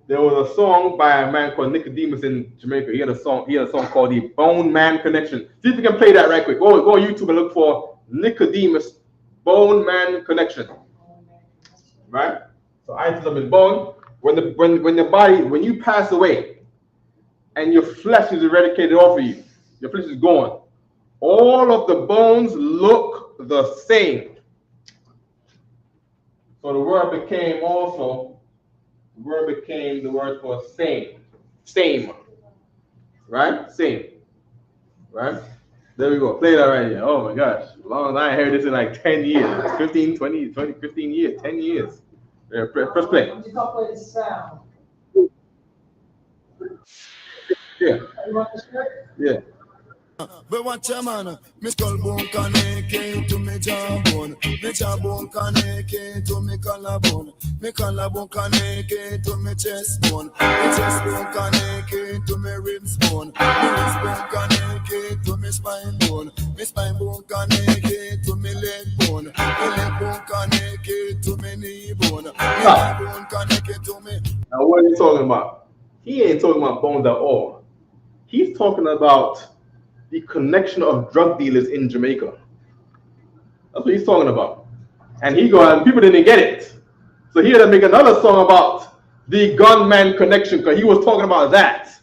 There was a song by a man called Nicodemus in Jamaica. He had a song called the Bone Man Connection. See if you can play that right quick. Go on YouTube and look for Nicodemus Bone Man Connection. Right? So itism is bone. When the body, when you pass away and your flesh is eradicated off of you, your flesh is gone, all of the bones look the same. So the word became the word for same. Same. Right? Same. Right? There we go. Play that right here. Oh my gosh. Long as I heard this in like 10 years. 15 years. 10 years. Yeah, press play. I'm just gonna play the sound. Yeah. You want the script? Yeah. But watch your man, me skull bone connect to me jawbone connect to me collarbone connect to me chest bone connect to me ribs bone connect to me spine bone connect to me leg bone connect to me knee bone connect to me. Now what are you talking about? He ain't talking about bones at all. He's talking about the connection of drug dealers in Jamaica. That's what he's talking about. And people didn't get it. So he had to make another song about the gunman connection because he was talking about that.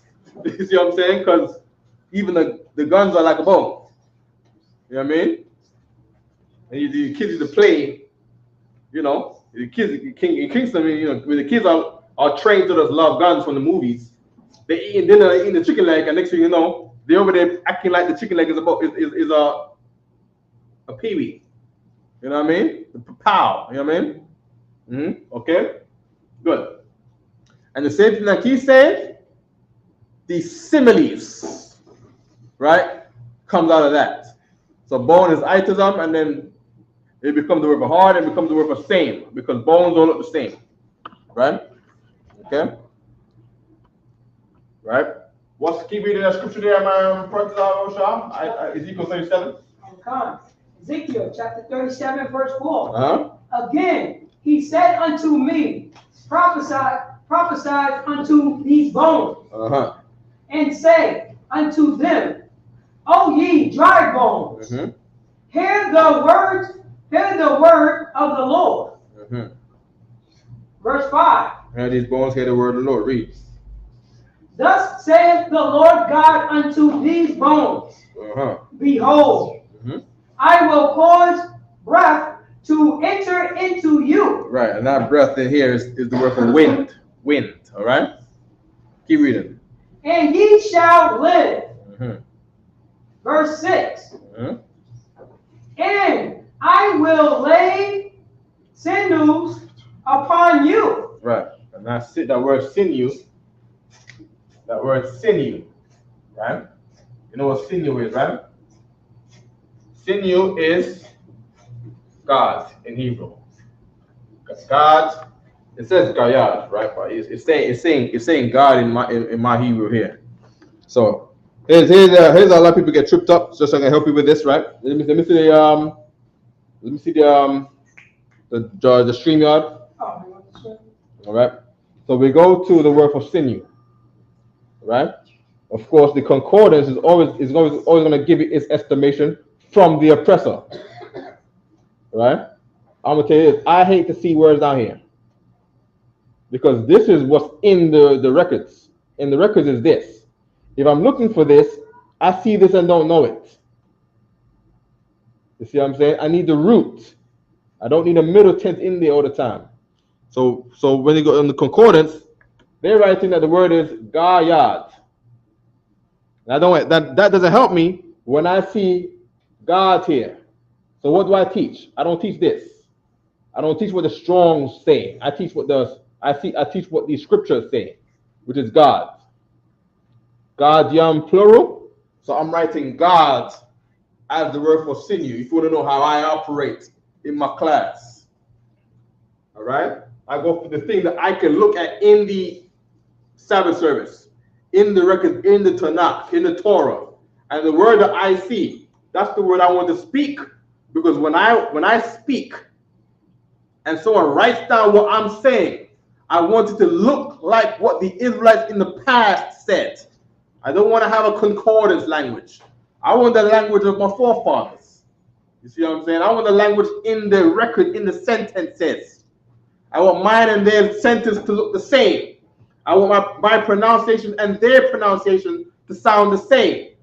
You see what I'm saying? Because even the guns are like a bone. You know what I mean? And the kids used to play, you know, the kids in Kingston, you know, when the kids are trained to just love guns from the movies, they eating dinner, eating the chicken leg, and next thing you know, they're over there acting like the chicken leg is a peewee. You know what I mean? Pow. You know what I mean? Okay? Good. And the same thing like he said, the similes, right, comes out of that. So bone is itism, and then it becomes the word for hard, and becomes the word for same, because bones don't look the same. Right? Okay? Right? Keep reading that scripture there, man. Ezekiel 37. Ezekiel chapter 37, verse 4. Again, he said unto me, prophesy unto these bones, and say unto them, O ye dry bones, hear the word of the Lord. Mm-hmm. Verse 5. And these bones hear the word of the Lord. Read. Thus saith the Lord God unto these bones, Behold, I will cause breath to enter into you. Right, and that breath in here is the word for wind. Wind, all right? Keep reading. And ye shall live. Verse 6. And I will lay sinews upon you. Right, and that's it. That word sinew. That word sinew, right? You know what sinew is, right? Sinew is God in Hebrew. God, it says Gayad, right? But it's saying God in my Hebrew here. So here's a lot of people get tripped up. Just so I can help you with this, right? Let me see the StreamYard. All right. So we go to the word for sinew, right? Of course, the concordance is always going to give you its estimation from the oppressor, right? I'm gonna tell you this. I hate to see words down here because this is what's in the records. In the records is this. If I'm looking for this, I see this and don't know it. You see what I'm saying? I need the root. I don't need a middle tense in there all the time. So when you go on the concordance, they're writing that the word is Gayad. That doesn't help me when I see God here. So what do I teach? I don't teach this. I don't teach what the Strong's say. I teach what the scriptures say, which is God. God yam plural. So I'm writing God as the word for sinew. If you want to know how I operate in my class. All right? I go for the thing that I can look at in the Sabbath service, in the records, in the Tanakh, in the Torah. And the word that I see, that's the word I want to speak. Because when I speak and someone writes down what I'm saying, I want it to look like what the Israelites in the past said. I don't want to have a concordance language. I want the language of my forefathers. You see what I'm saying? I want the language in the record, in the sentences. I want mine and their sentence to look the same. I want my pronunciation and their pronunciation to sound the same.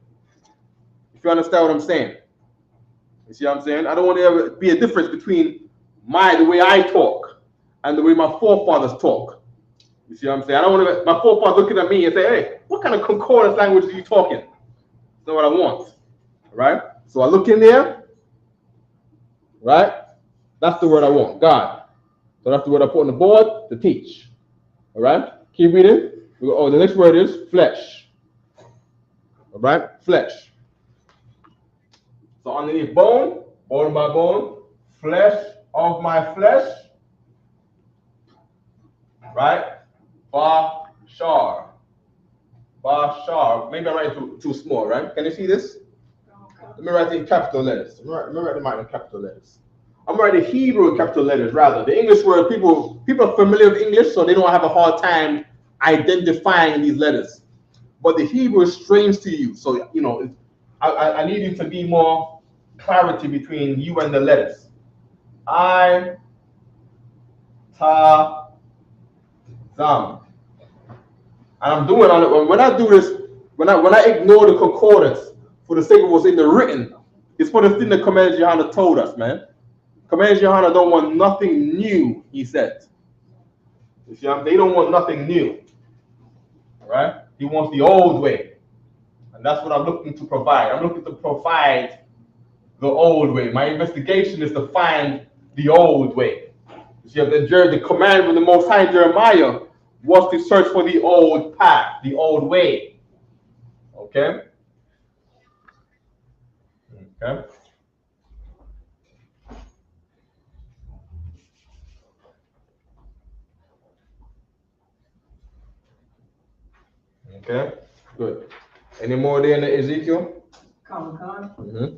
If you understand what I'm saying. You see what I'm saying? I don't want there to be a difference between the way I talk and the way my forefathers talk. You see what I'm saying? I don't want my forefathers looking at me and say, hey, what kind of concordance language are you talking? That's not what I want. Right? So I look in there. Right? That's the word I want. God. So that's the word I put on the board to teach. All right? Keep reading. Oh, the next word is flesh. All right? Flesh. So underneath bone by bone, flesh of my flesh. Right? Bashar. Bashar. Maybe I write it too small, right? Can you see this? Let me write it in capital letters. Let me write them out in capital letters. I'm writing Hebrew in capital letters rather. The English word, people are familiar with English, so they don't have a hard time identifying these letters. But the Hebrew is strange to you. So, you know, I need you to be more clarity between you and the letters. I, ta, zam. And I'm doing on it. When I do this, when I ignore the concordance for the sake of what's in the written, it's for the thing that Commander Johanna told us, man. Commander Johanna don't want nothing new, he said. You see, they don't want nothing new. All right? He wants the old way. And that's what I'm looking to provide. I'm looking to provide the old way. My investigation is to find the old way. You see, the command from the Most High Jeremiah was to search for the old path, the old way. Okay? Okay? Okay, good. Any more there in the Ezekiel? Come. Mm-hmm.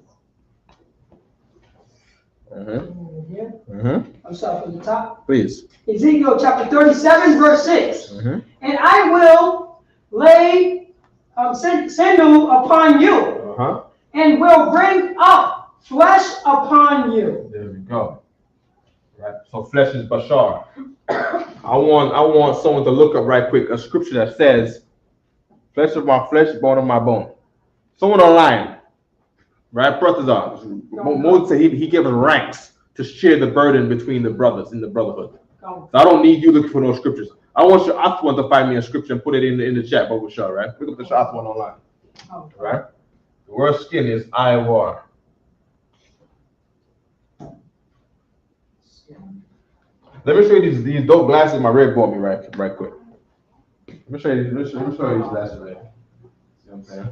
Here. Mm-hmm. I'm sorry, from the top. Please. Ezekiel chapter 37, verse 6. Mm-hmm. And I will lay sinew upon you, and will bring up flesh upon you. There we go. Right. So flesh is Bashar. I want someone to look up right quick a scripture that says Flesh of my flesh, bone of my bone. Someone online, right? Moses said he gave us ranks to share the burden between the brothers in the brotherhood. So I don't need you looking for those scriptures. I want your aunt one to find me a scripture and put it in the chat, but we'll show, right? Look up the shot one online. Right? The word skin is Iwar. Let me show you these dope glasses my red bought me right quick. Let me show you these glasses right. See what I'm saying?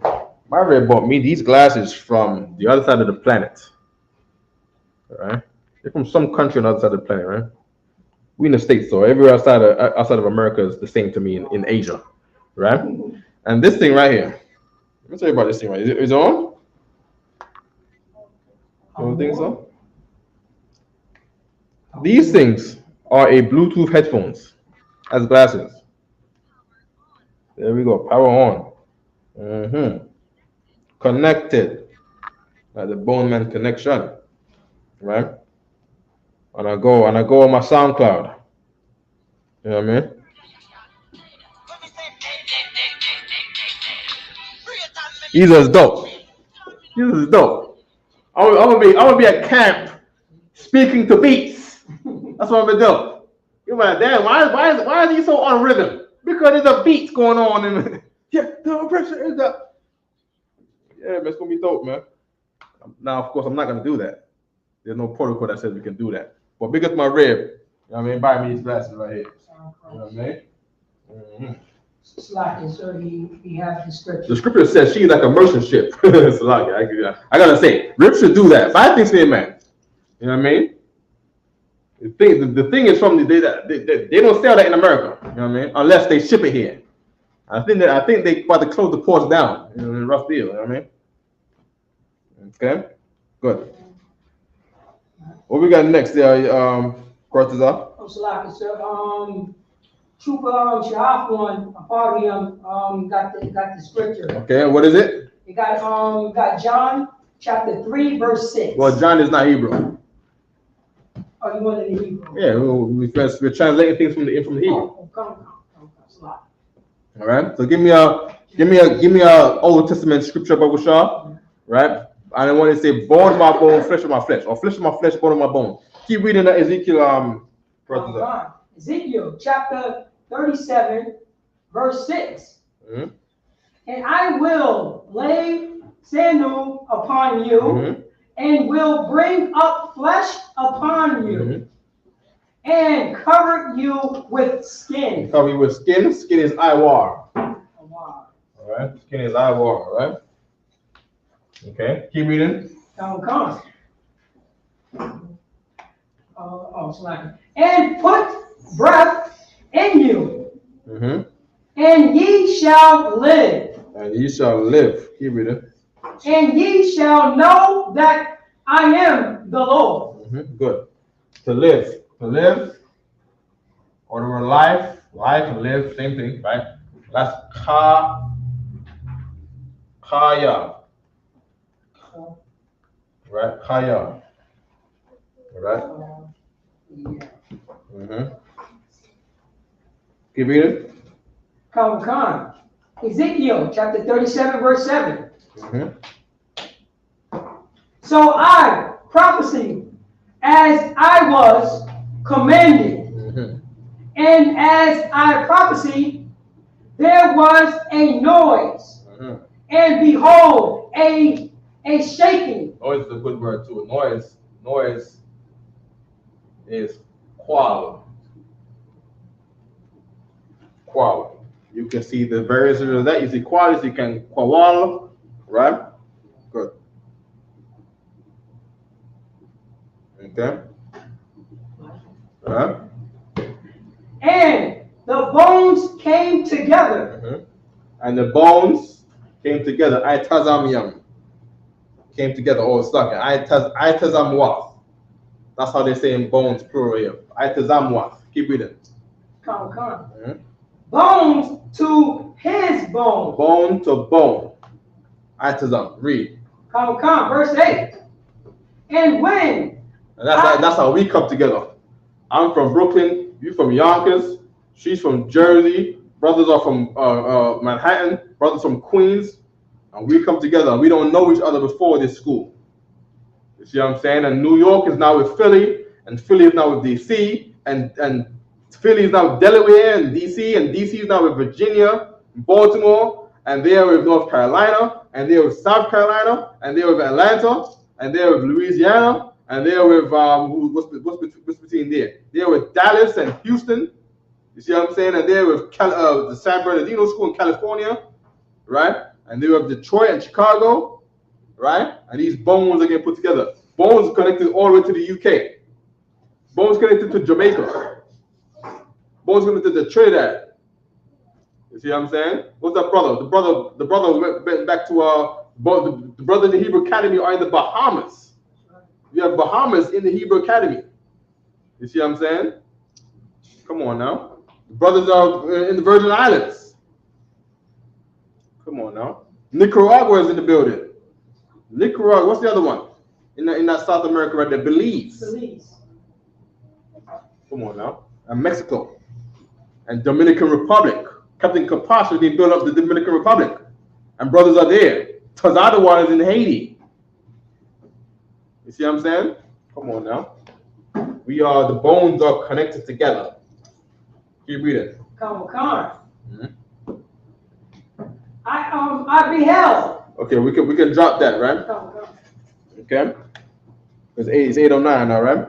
My red bought me these glasses from the other side of the planet. All right? They're from some country on the other side of the planet, right? We in the States, so everywhere outside of America is the same to me in Asia, right? And this thing right here. Let me tell you about this thing right here. Is it on? You don't think so? These things are a Bluetooth headphones as glasses. There we go. Power on. Connected. Like the Bone Man connection. Right? And I go on my SoundCloud. You know what I mean? These are dope. These are dope. I'm gonna be at camp speaking to beats. That's what I'm gonna do. You're like, damn, why is he so on rhythm? Because there's a beat going on and yeah, the pressure is up. Yeah, man, it's gonna be dope, man. Now, of course, I'm not gonna do that. There's no protocol that says we can do that. But big up my rib, you know what I mean? Buy me these glasses right here. You know what I mean? Mm-hmm. Slacking, so he has the scripture. The scripture says she's like a merchant ship. I gotta say, Rip should do that. Buy things for him, man. You know what I mean? The thing is from they don't sell that in America. You know what I mean? Unless they ship it here. I think they about to close the ports down. You know, rough deal. You know what I mean? Okay, good. What we got next there, Cortazar? Oh, Salaki, sir. Trooper Shahafwan, a part of him, got the scripture. Okay, what is it? You got John chapter 3, verse 6. Well, John is not Hebrew. Oh, you want it in Hebrew? Yeah, we're translating things from the Hebrew. Oh, come. All right. So give me a Old Testament scripture, Babu Shah, right? And I want to say bone of my bone, flesh of my flesh, or flesh of my flesh, bone of my bone. Keep reading that Ezekiel. Ezekiel chapter 37, verse 6. Mm-hmm. And I will lay sandal upon you, and will bring up flesh upon you, and cover you with skin. Cover you with skin. Skin is Iwar. Wow. All right. Skin is Iwar. All right. Okay. Keep reading. Come. And put breath in you, and ye shall live. And ye shall live. Keep reading. And ye shall know that I am the Lord. Good. To live, or the word life, and live, same thing, right? That's kaya. Right? Kaya. Right? Keep reading. Come. Ezekiel chapter 37, verse 7. So I prophesied as I was commanded, and as I prophesied, there was a noise, and behold, a shaking. Noise is a good word too. Noise is qual. You can see the variations of that. You see qual, you can qual, right? Good. Okay. And the bones came together. And the bones came together. Itazamyam came together. Oh, it's stuck. Itazamwath. That's how they say in bones plural here. Itazamwath. Keep reading. Come. Bones to his bone. Bone to bone. Itazam. Read. Come. Verse 8. And when. And that's how we come together. I'm from Brooklyn. You from Yonkers. She's from Jersey. Brothers are from Manhattan. brothers from Queens, and we come together. We don't know each other before this school. You see what I'm saying? And New York is now with Philly, and Philly is now with DC, and Philly is now with Delaware and DC is now with Virginia, Baltimore, and they're with North Carolina, and they're with South Carolina, and they're with Atlanta, and they're with Louisiana, and they're with what's between there? They're with Dallas and Houston. You see what I'm saying? And they're with the San Bernardino School in California, right? And they're with Detroit and Chicago, right? And these bones are getting put together. Bones are connected all the way to the UK. Bones connected to Jamaica. Bones connected to Trinidad. You see what I'm saying? What's that brother? The brother went back to the brothers in the Hebrew Academy are in the Bahamas. You have Bahamas in the Hebrew Academy. You see what I'm saying? Come on now. The brothers are in the Virgin Islands. Come on now. Nicaragua is in the building. Nicaragua, what's the other one? In that South America right there, Belize. Come on now. And Mexico. And Dominican Republic. Captain Kapash has been building up the Dominican Republic. And brothers are there. Tazadawan is in Haiti. You see what I'm saying? Come on now. The bones are connected together. Keep reading. Come on. I beheld. Okay, we can drop that, right? Okay. It's 8:09 now, right?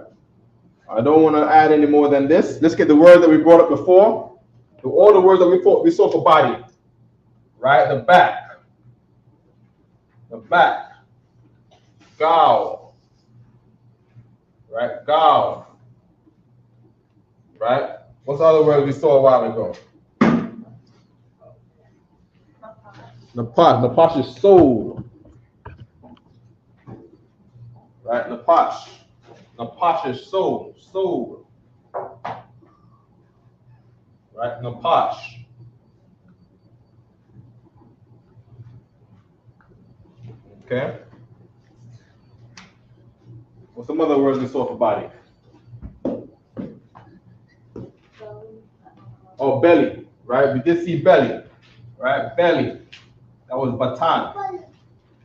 I don't want to add any more than this. Let's get the word that we brought up before. All the words that we saw for body. Right? The back. Gal. Right? Gal. Right? What's the other word we saw a while ago? Napash is soul. Right? Napash is soul. Right? Napash. Okay. What's some other words we saw for body? Oh, belly. Right? We did see belly. Right? Belly. That was batan.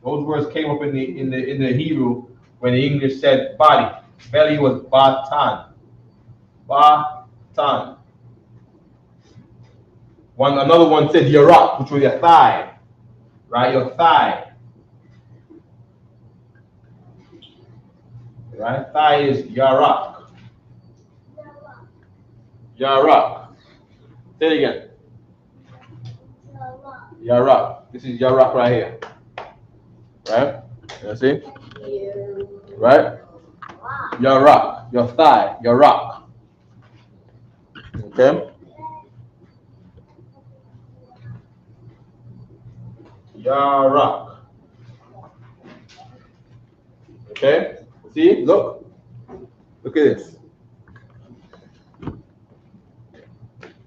Those words came up in the Hebrew when the English said body. Belly was batan. Batan. Another one said yarak, which was your thigh. Right? Your thigh. Right? Thigh is yarak. Yarak. Say it again. Yarak. This is yarak right here. Right? You see? Right? Yarak. Your thigh. Yarak. Okay? Yarak. Okay? See? Look. Look at this.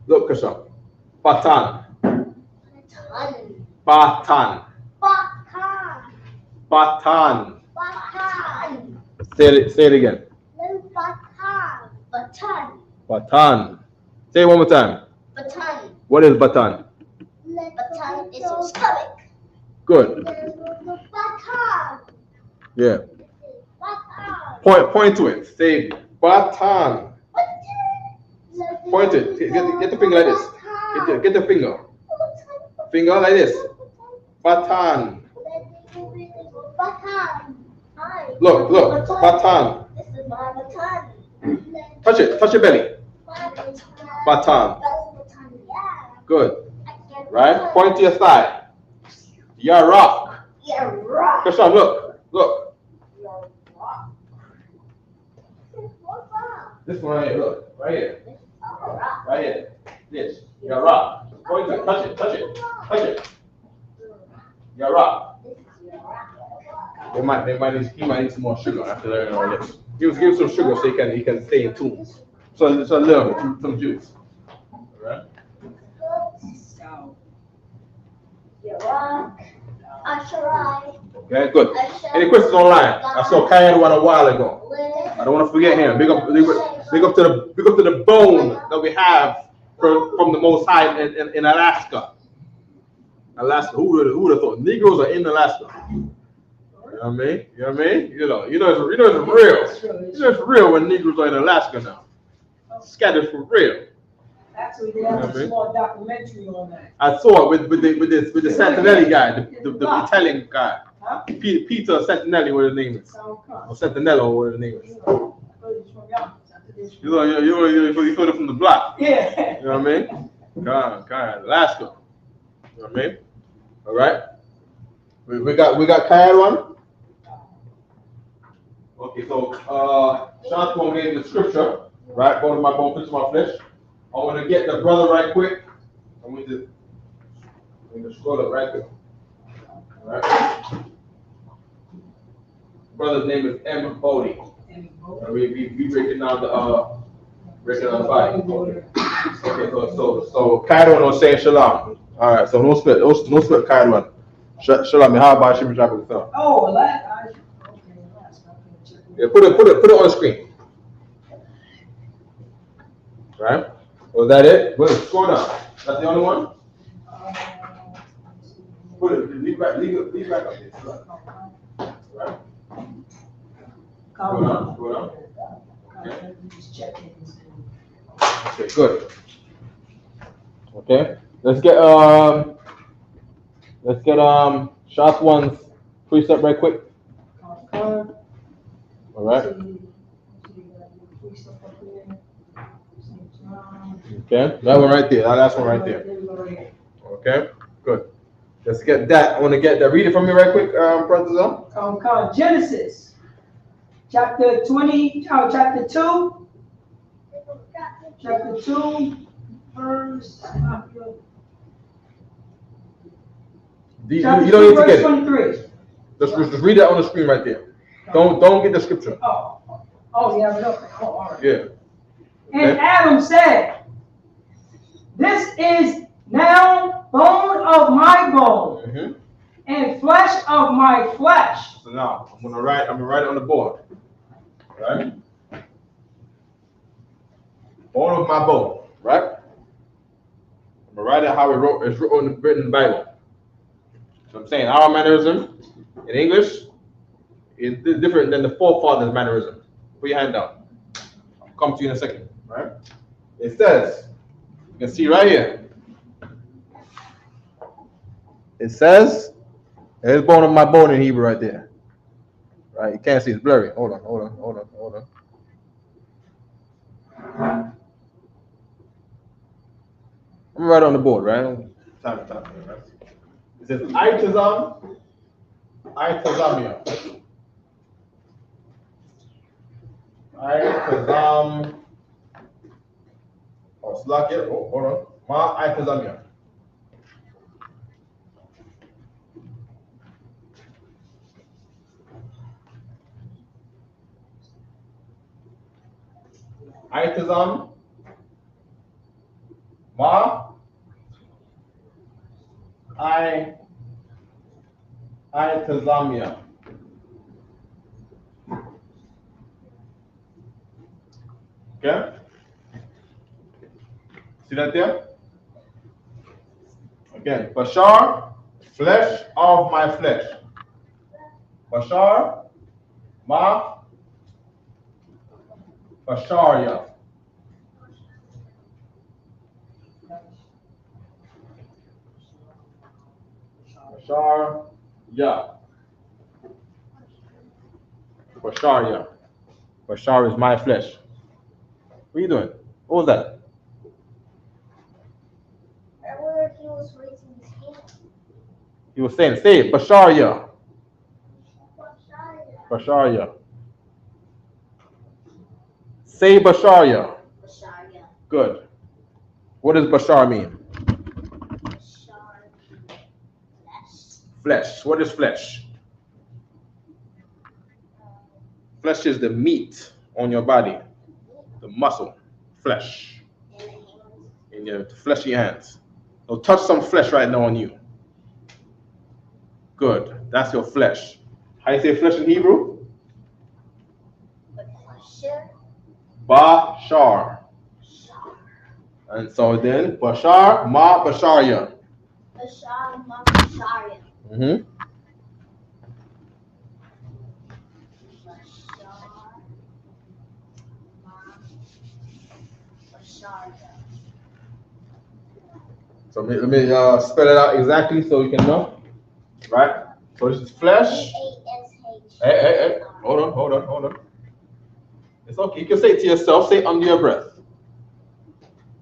Look, Kasha. Batan. Batan. Batan. Say it again. Batan. Say it one more time. Batan. What is batan? Batan is your stomach. Good. Batan. Yeah. Batan. Point to it. Say batan. Point it. Get the finger like this. Get the finger. Finger like this. Batan. Batan. Look. Batan. This is my batan. Touch it. Touch your belly. Batan. Good. Right? Point to your thigh. Yarak. Yarak. Kashan, look. This one right here, look. Right here. Right here. This. Yarak. Point to it. Touch it. Yarak. He might need some more sugar after learning all this. Give him some sugar so he can stay in tune. So just a little bit, some juice. Alright? Okay, good. Any questions online? I saw Kyan one a while ago. I don't want to forget him. Big up to the bone that we have from the Most High in Alaska. Alaska. Who would have thought? Negroes are in Alaska. You know what I mean? You know what I mean? You know it's real. You know it's real when Negroes are in Alaska now. Scattered for real. Actually, they have a small documentary on that. I saw it with the Santinelli guy, the Italian guy. Huh? Peter Santinelli, what his name is. Or Santinello, what his name is. You put it from the block. Yeah. You know what I mean? God, Alaska. You know what I mean? All right. We got Kyle one. Okay, so Sean's gonna get the scripture, right? Bone of my bone, flesh of my flesh. I want to get the brother right quick. I'm going to scroll up right quick. All right. Brother's name is M. Bodie. We breaking down the body. Okay, so Kaido no saying shalom. All right, so no split Kaido one. Shalom. How about Shimon Jacob? Oh, last. Yeah, put it on the screen. Right? Was that it? Well, scroll down. That's the only one? Put it, leave back up there. Right? Go down. Okay, good. Okay. Let's get Shas one's precept right quick. All right. Okay, that one right there. That last one right there. Okay, good. Let's get that. I want to get that. Read it from me right quick, Brother Zell. Genesis, chapter 20, chapter 2, verse. You don't need to get it. 23. Just read it on the screen right there. Don't get the scripture. Oh, you have it up there. Oh, all right. Yeah. Okay. And Adam said, "This is now bone of my bone, and flesh of my flesh." So now I'm gonna write it on the board. All right. Bone of my bone, right? I'm gonna write it how it's written in the Bible. So I'm saying our mannerism in English is different than the forefathers' mannerism. Put your hand down. I'll come to you in a second. Right? It says, you can see right here. It says, there's bone of my bone in Hebrew right there. Right? You can't see, it's blurry. Hold on. I'm right on the board, right? Time. Right? It says Itazamia. Hold on. Ma Itazamia. Itazam. Ma. Itazamia. Okay? See that there? Again, Bashar, flesh of my flesh. Bashar, ma, Basharya. Basharya. Bashar is my flesh. What are you doing? What was that? I wonder if he was raising his hand. He was saying, say it, Basharya. Basharya. Say Basharya. Basharya. Good. What does Bashar mean? Bashar. Flesh. What is flesh? Flesh is the meat on your body, the muscle, flesh. In your fleshy hands. So touch some flesh right now on you. Good. That's your flesh. How you say flesh in Hebrew? Bashar. And so then, Bashar, ma, Basharya. Bashar, Ma, Basharia. Mm-hmm. So let me spell it out exactly so you can know. Right? So this is flesh. Hey. Hold on. It's okay. You can say it to yourself. Say it under your breath.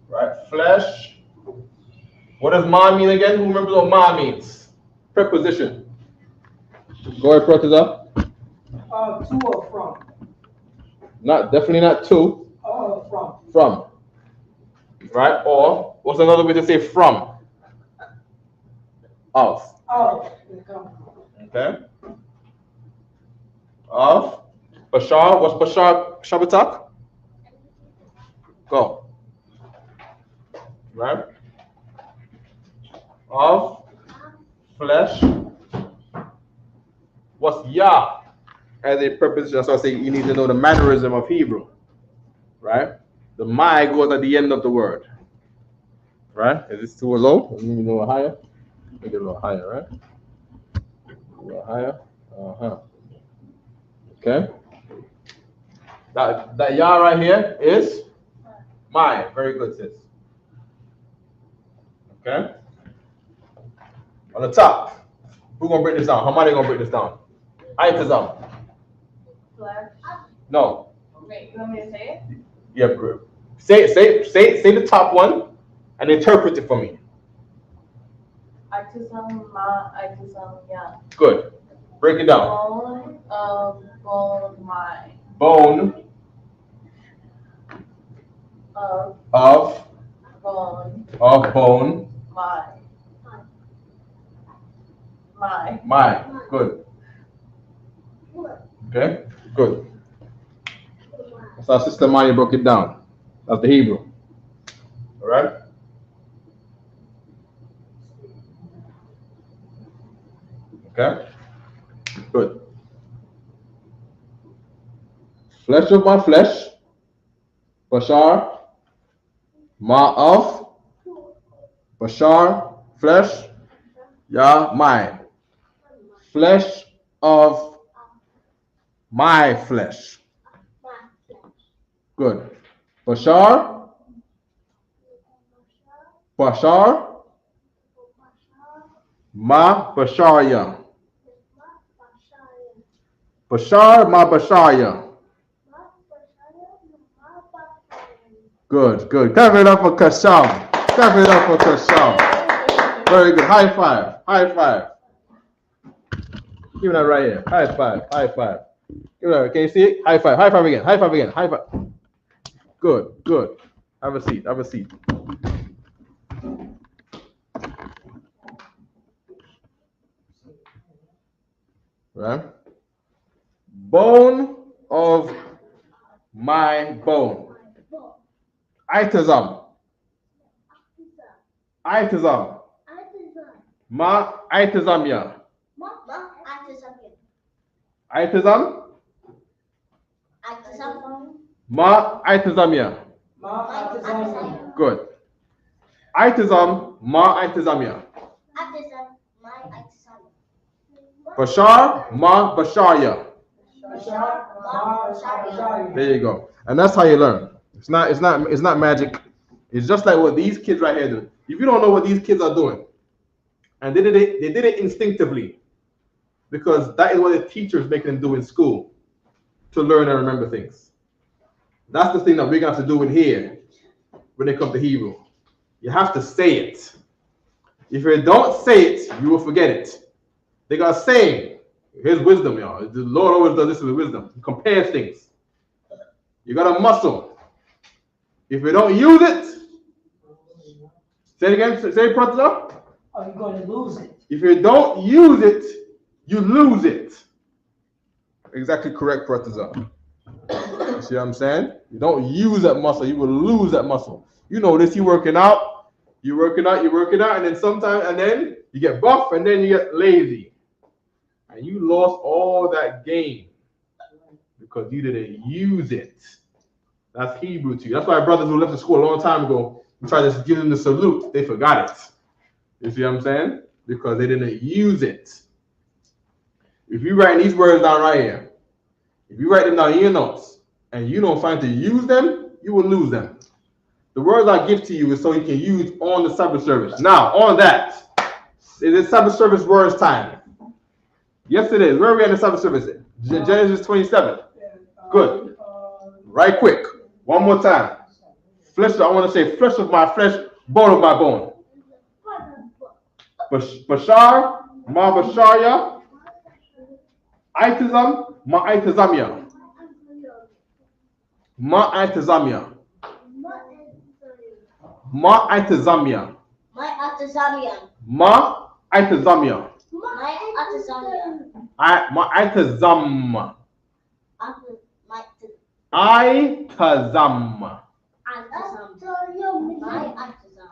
Right? Flesh. What does ma mean again? Who remembers what ma means? Preposition. Go ahead, Proteza. To or from? Definitely not to. From. From. Right? Or what's another way to say from? Of. Okay. Of. Bashar. What's Bashar Shabbatak? Go. Right? Of. Flesh. What's Yah as a preposition? That's why I say you need to know the mannerism of Hebrew. Right? The my goes at the end of the word. Right? Is this too low? Let me a little higher. Make it a little higher, right? A little higher. Okay. That Yah right here is my. Very good, sis. Okay. On the top. Who's gonna break this down? How many gonna break this down? Aitazam. Flesh. No. Wait, you want me to say it? Yeah, say the top one and interpret it for me. Itism, ma, itism, yeah. Good. Break it down. Bone of bone, my. Bone Of bone. My. Good. Okay. Good. That's how Sister Maya broke it down. That's the Hebrew. All right. Okay. Good. Flesh of my flesh. Bashar. Ma of. Bashar. Flesh. Yah. My. Flesh of my flesh. Good. Bashar. Ma Basharya. Bashar ma Basharya. Good. Clap it up for Kasham. Very good. High five. Give me that right here. High five. Give me that. Can you see it? High five again. Good. Have a seat. Right? Bone of my bone. Aitazam. Ma aitazamya. Aitazam. Ma aitazamya. Good. Aitazam. Ma aitazamya. Bashar ma Basharya. There you go. And that's how you learn. It's not magic. It's just like what these kids right here do. If you don't know what these kids are doing, and they did it instinctively, because that is what the teachers make them do in school to learn and remember things. That's the thing that we're gonna have to do in here when it comes to Hebrew. You have to say it. If you don't say it, you will forget it. They got a saying. Here's wisdom, y'all. The Lord always does this with wisdom. He compares things. You got a muscle. If you don't use it, say it again. Say it, brother. Oh, you're going to lose it. If you don't use it, you lose it. Exactly correct, brother. See what I'm saying? You don't use that muscle, you will lose that muscle. You know this. You're working out, and then you get buff, and then you get lazy, and you lost all that gain because you didn't use it. That's Hebrew to you. That's why brothers who left the school a long time ago, we tried to give them the salute. They forgot it. You see what I'm saying? Because they didn't use it. If you write these words down right here, if you write them down in your notes and you don't find to use them, you will lose them. The words I give to you is so you can use on the Sabbath service. Now, on that, it is Sabbath service words time. Yes, it is. Where are we at the Sabbath service? Genesis 27. Good. Right quick. One more time. Flesh, I want to say flesh of my flesh, bone of my bone. Bashar, ma basharya, itizam, ma itizamya. Ma itizamya. Ma itizamya. My Atazamian. Ma itizamya. My Atazamian. Ma itizam. My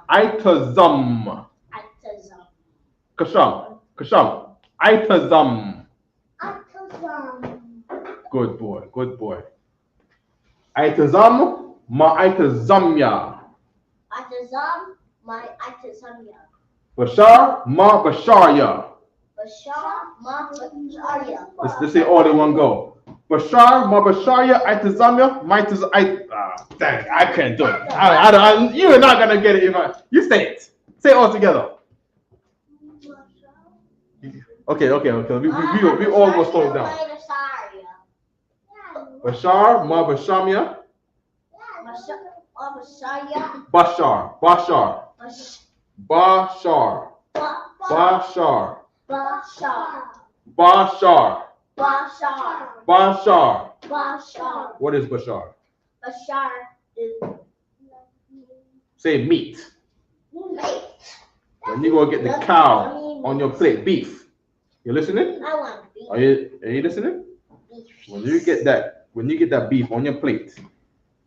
Itazam. Itazam. Kasham. Kasham. Itazam. Good boy. Good boy. Itazam. Ma itazamya. Atazam, my Atazamya. Bashar. Ma basharya. Bashar, ma Basharya. Let's say all in one go. Bashar, ma basharya, itazamya, ma dang, I can't do it. You're not gonna get it if you say it. Say it all together. Okay. We all go slow it down. Bashar, ma bashamya. Bashar. Bashar. Bashar. Bashar. Bashar. Bashar. Bashar. Bashar. Bashar. Bashar. What is Bashar? Bashar is Say meat. meat. When you go get the cow on your plate, beef. You listening? I want beef. Are you listening? Beef. When you get that beef on your plate,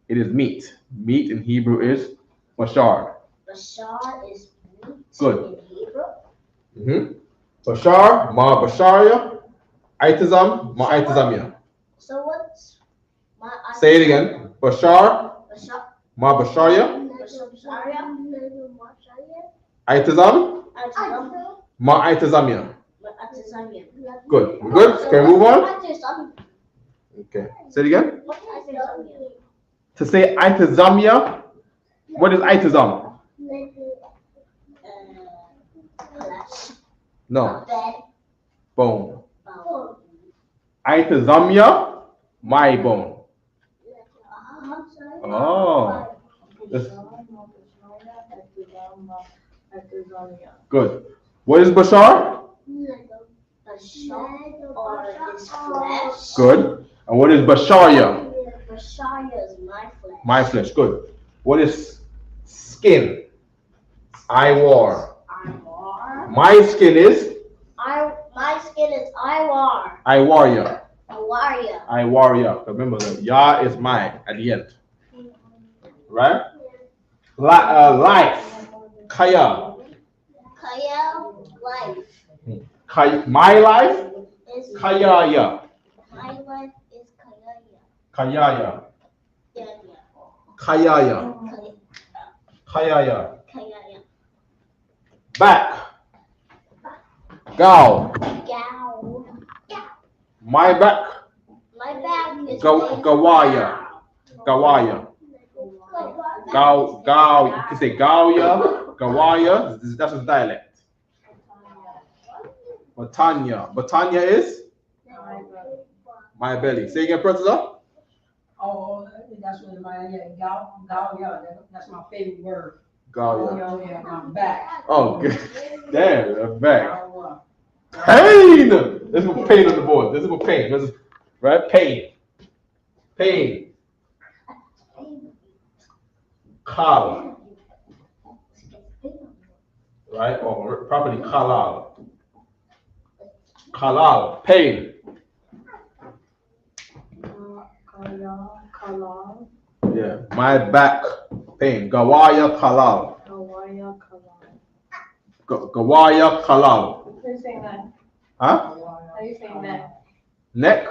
it is meat. Meat in Hebrew is bashar. Bashar is meat Good. in Hebrew. Bashar, ma basharya, itazam, ma itazamya. So what's my Say it again. Bashar, Bashar. ma basharya, Basharya. itazam, Atazam. ma itazamya. Atazamya. Good. We're good? Can we move on? Atazam. Okay. Say it again. What's Atazamya? To say itazamya, what is itazam? Flesh. No. Bed. Bone. Bone. Itazamya, my bone. Oh. Good. What is Bashar? Bashar is flesh. Good. And what is Basharya? Basharya is my flesh. My flesh. Good. What is skin? Iwar. Iwar. My skin is My skin is Iwar. Iwarya. Iwarya. Iwarya. Remember that Ya is my at the end. Right? Life. Kaya. Kaya, life. My life. Is Kayaya. my life is Kayaya. Kayaya. Yeah. Kayaya. Kayaya. Kayaya. Back. Gow. Gow. My back. My back is Gawaya. Gawaya. Gow. You can say Gawya. Gawaya. That's his dialect. Batanya is my belly. Say again, President. Oh, that's what my, yeah, that's my favorite word. Gawya. Yeah, my back. Oh, good. Damn, I'm back. Gawa. Pain. This is what pain on the board. This is what pain. This is right. Pain. Kala. Right? Or properly kalal. Kalal. Pain. Kalal. Yeah. My back pain. Gawaya kalal. Hawaya kalal. Gawaya kalal. How are you saying that? Huh? How are you saying that? Neck.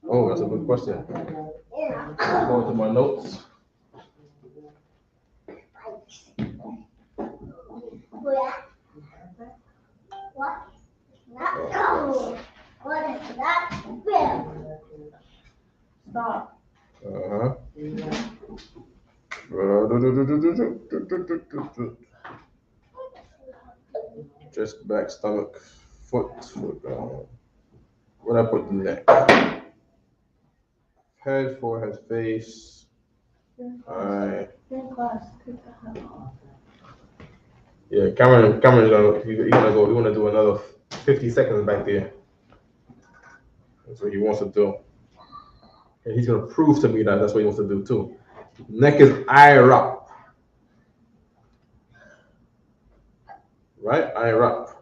Oh, that's a good question. Let's go to my notes. Yeah. What is that? Bill. Stop. Uh-huh. Chest, back, stomach, foot. What I put the neck? Head, forehead, face. Alright. Your glass. Take the hat off. Yeah, Cameron's gonna he's gonna go. He wanna do another 50 seconds back there. That's what he wants to do. And he's gonna prove to me that that's what he wants to do too. Neck is Isupk. Right? Isupk.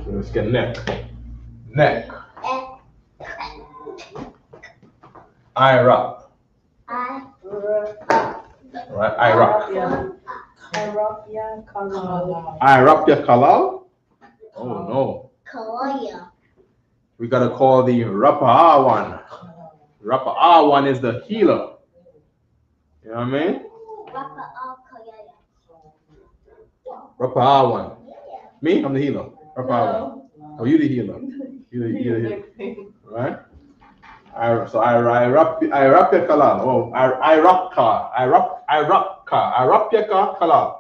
So let's get neck. Neck. Isupk. Right? Isupk. Isupk Kalal? Oh no. Kalaya. We gotta call the Rapa one. Rapa one is the healer. You know what I mean? Rapa one. Me? I'm the healer. Rapa one. Oh, you the healer. You the healer. Right? So Isupk Kalal. Oh, Isupk Kalal.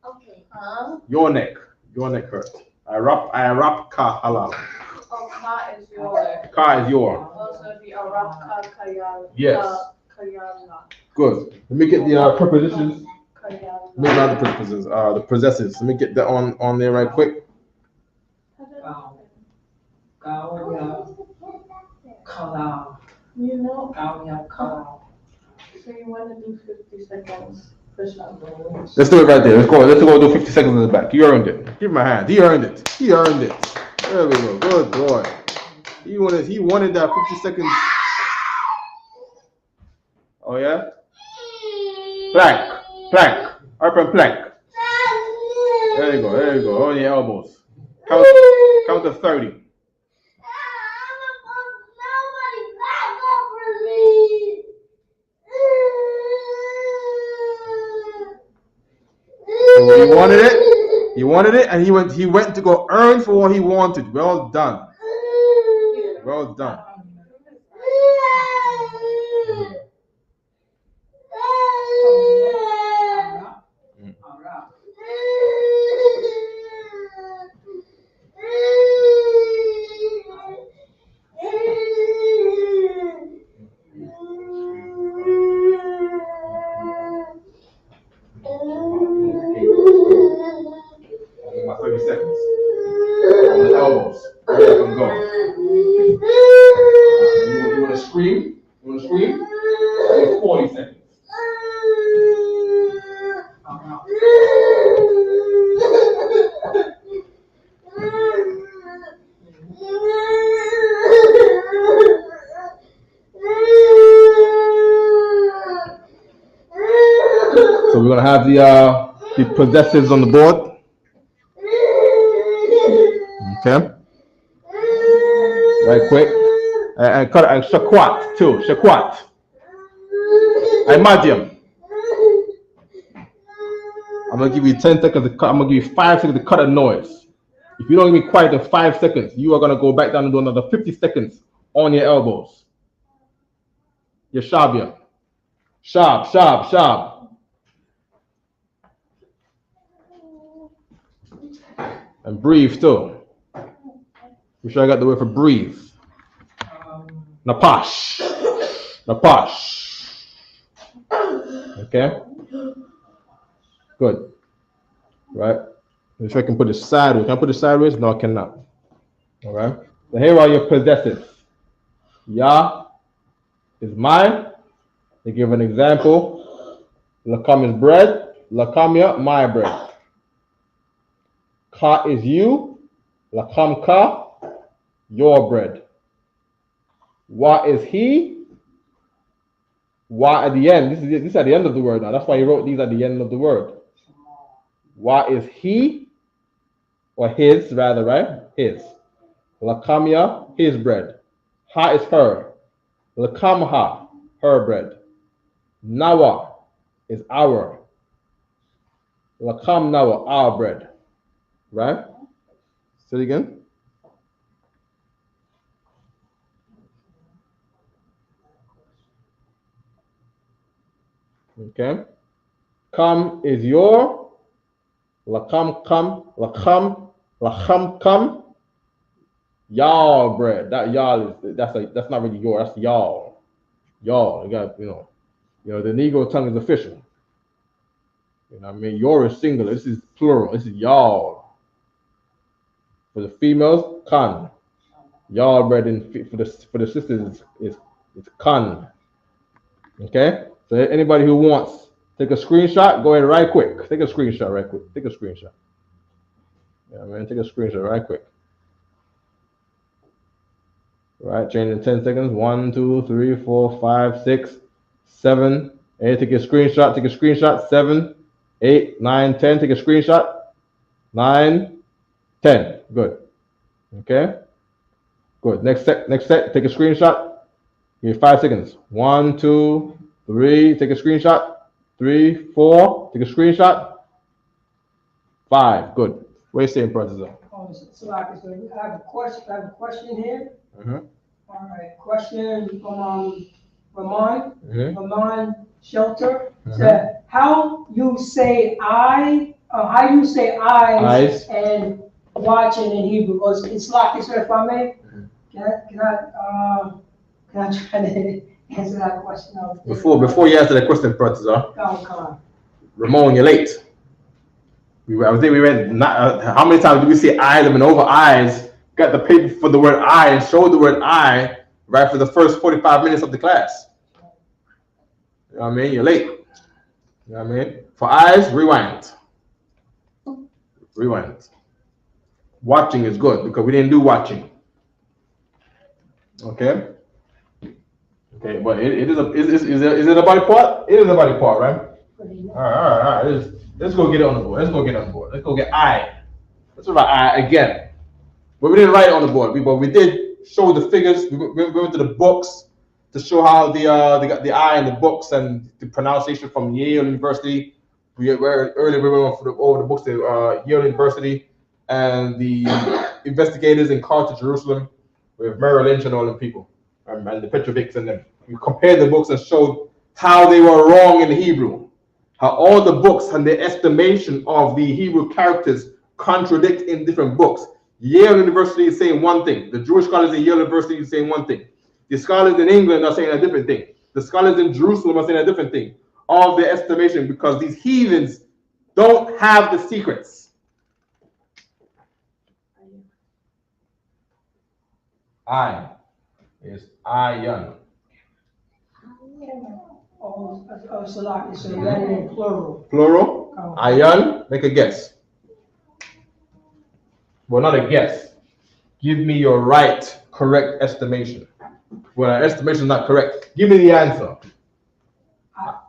Okay. Your neck hurt. Isupk Kalal. Oh, Ka is your. Ka is your. Also, it'd be Arapka Kayala. Yes. Kayala. Good. Let me get the prepositions. Kayala. Maybe not the prepositions. The possessives. Let me get that on there right quick. Kalal. You know, Kalal. so you want to do 50 seconds push-up. Let's do it right there. Let's go do 50 seconds in the back. You earned it. Give him a hand. He earned it. There we go. Good boy. He wanted that 50 seconds. Oh yeah? Plank. Up and plank. There you go. On your elbows. Count to 30. He wanted it, and he went to go earn for what he wanted. Well done. My 30 seconds. On the elbows. Where I can go. You want to scream? 40 seconds. So we're gonna have the possessives on the board. Okay. Right quick. And cut and shakwat too. Shakwat. And medium. I'm gonna give you 10 seconds to cut. I'm gonna give you 5 seconds to cut a noise. If you don't give me quiet in 5 seconds, you are gonna go back down and do another 50 seconds on your elbows. Your shabia. Shab. And breathe too. Make sure I got the word for breathe. Napash. Okay? Good. Right? Make sure I can put it sideways. Can I put it sideways? No, I cannot. Alright? So here are your possessives. Ya is my. They give an example. Lakam is bread. Lakamya, my bread. Ka is you. Lakam ka, your bread. Wa is he. Wa at the end. This is at the end of the word now. That's why he wrote these at the end of the word. Wa is he, or his rather, right? His. Lakamya, his bread. Ha is her. Lakamha, her bread. Nawa is our. Lakam now our bread. Right? Say it again. Okay. Kam is your. Lakam kam. Lacham kam. Y'all bread. That y'all is that's not really your. That's y'all. Y'all. You got the Negro tongue is official. You know what I mean? Your is singular. This is plural. This is y'all. For the females, kan. Y'all bread for the sisters is kan. Okay? So anybody who wants, take a screenshot, go ahead right quick. Take a screenshot right quick. Take a screenshot. Yeah, man, take a screenshot right quick. Right, change in 10 seconds. 1, 2, 3, 4, 5, 6, 7, 8. Take a screenshot. Take a screenshot. 7, 8, 9, 10. Take a screenshot. 9, 10. Good. Okay. Good. Next set. Take a screenshot. Give you 5 seconds. 1, 2, 3. Take a screenshot. 3, 4. Take a screenshot. 5. Good. What are you saying, Professor? So I have a question here. Mm-hmm. All right. Question from Ramon. Mm-hmm. Ramon Shelter said, how you say eyes and watching in Hebrew? Because it's like this. If I may, can I try to answer that question? Before you answer that question, Professor. Come on. Ramon, you're late. I think we read how many times do we say eyes? I've been over eyes. Got the paper for the word I and showed the word I right for the first 45 minutes of the class. You know what I mean? You're late. You know what I mean? For eyes, rewind. Rewind. Watching is good because we didn't do watching. Okay? Okay, but is it a body part? It is a body part, right? All right. Let's go get it on the board. Let's go get I. Let's write I again. But we didn't write it on the board. But we did show the figures. We went to the books to show how the I in the books and the pronunciation from Yale University. Earlier we went over the books to Yale University and the investigators in Carthage, Jerusalem, with Merrill Lynch and all the people, and the Petrovics and them. We compared the books and showed how they were wrong in the Hebrew. How all the books and the estimation of the Hebrew characters contradict in different books. Yale University is saying one thing. The Jewish scholars in Yale University are saying one thing. The scholars in England are saying a different thing. The scholars in Jerusalem are saying a different thing. All the estimation, because these heathens don't have the secrets. I is ayan. So that in plural. Plural. Ayan. Make a guess. Well, not a guess. Give me your correct estimation. Well, our estimation is not correct. Give me the answer.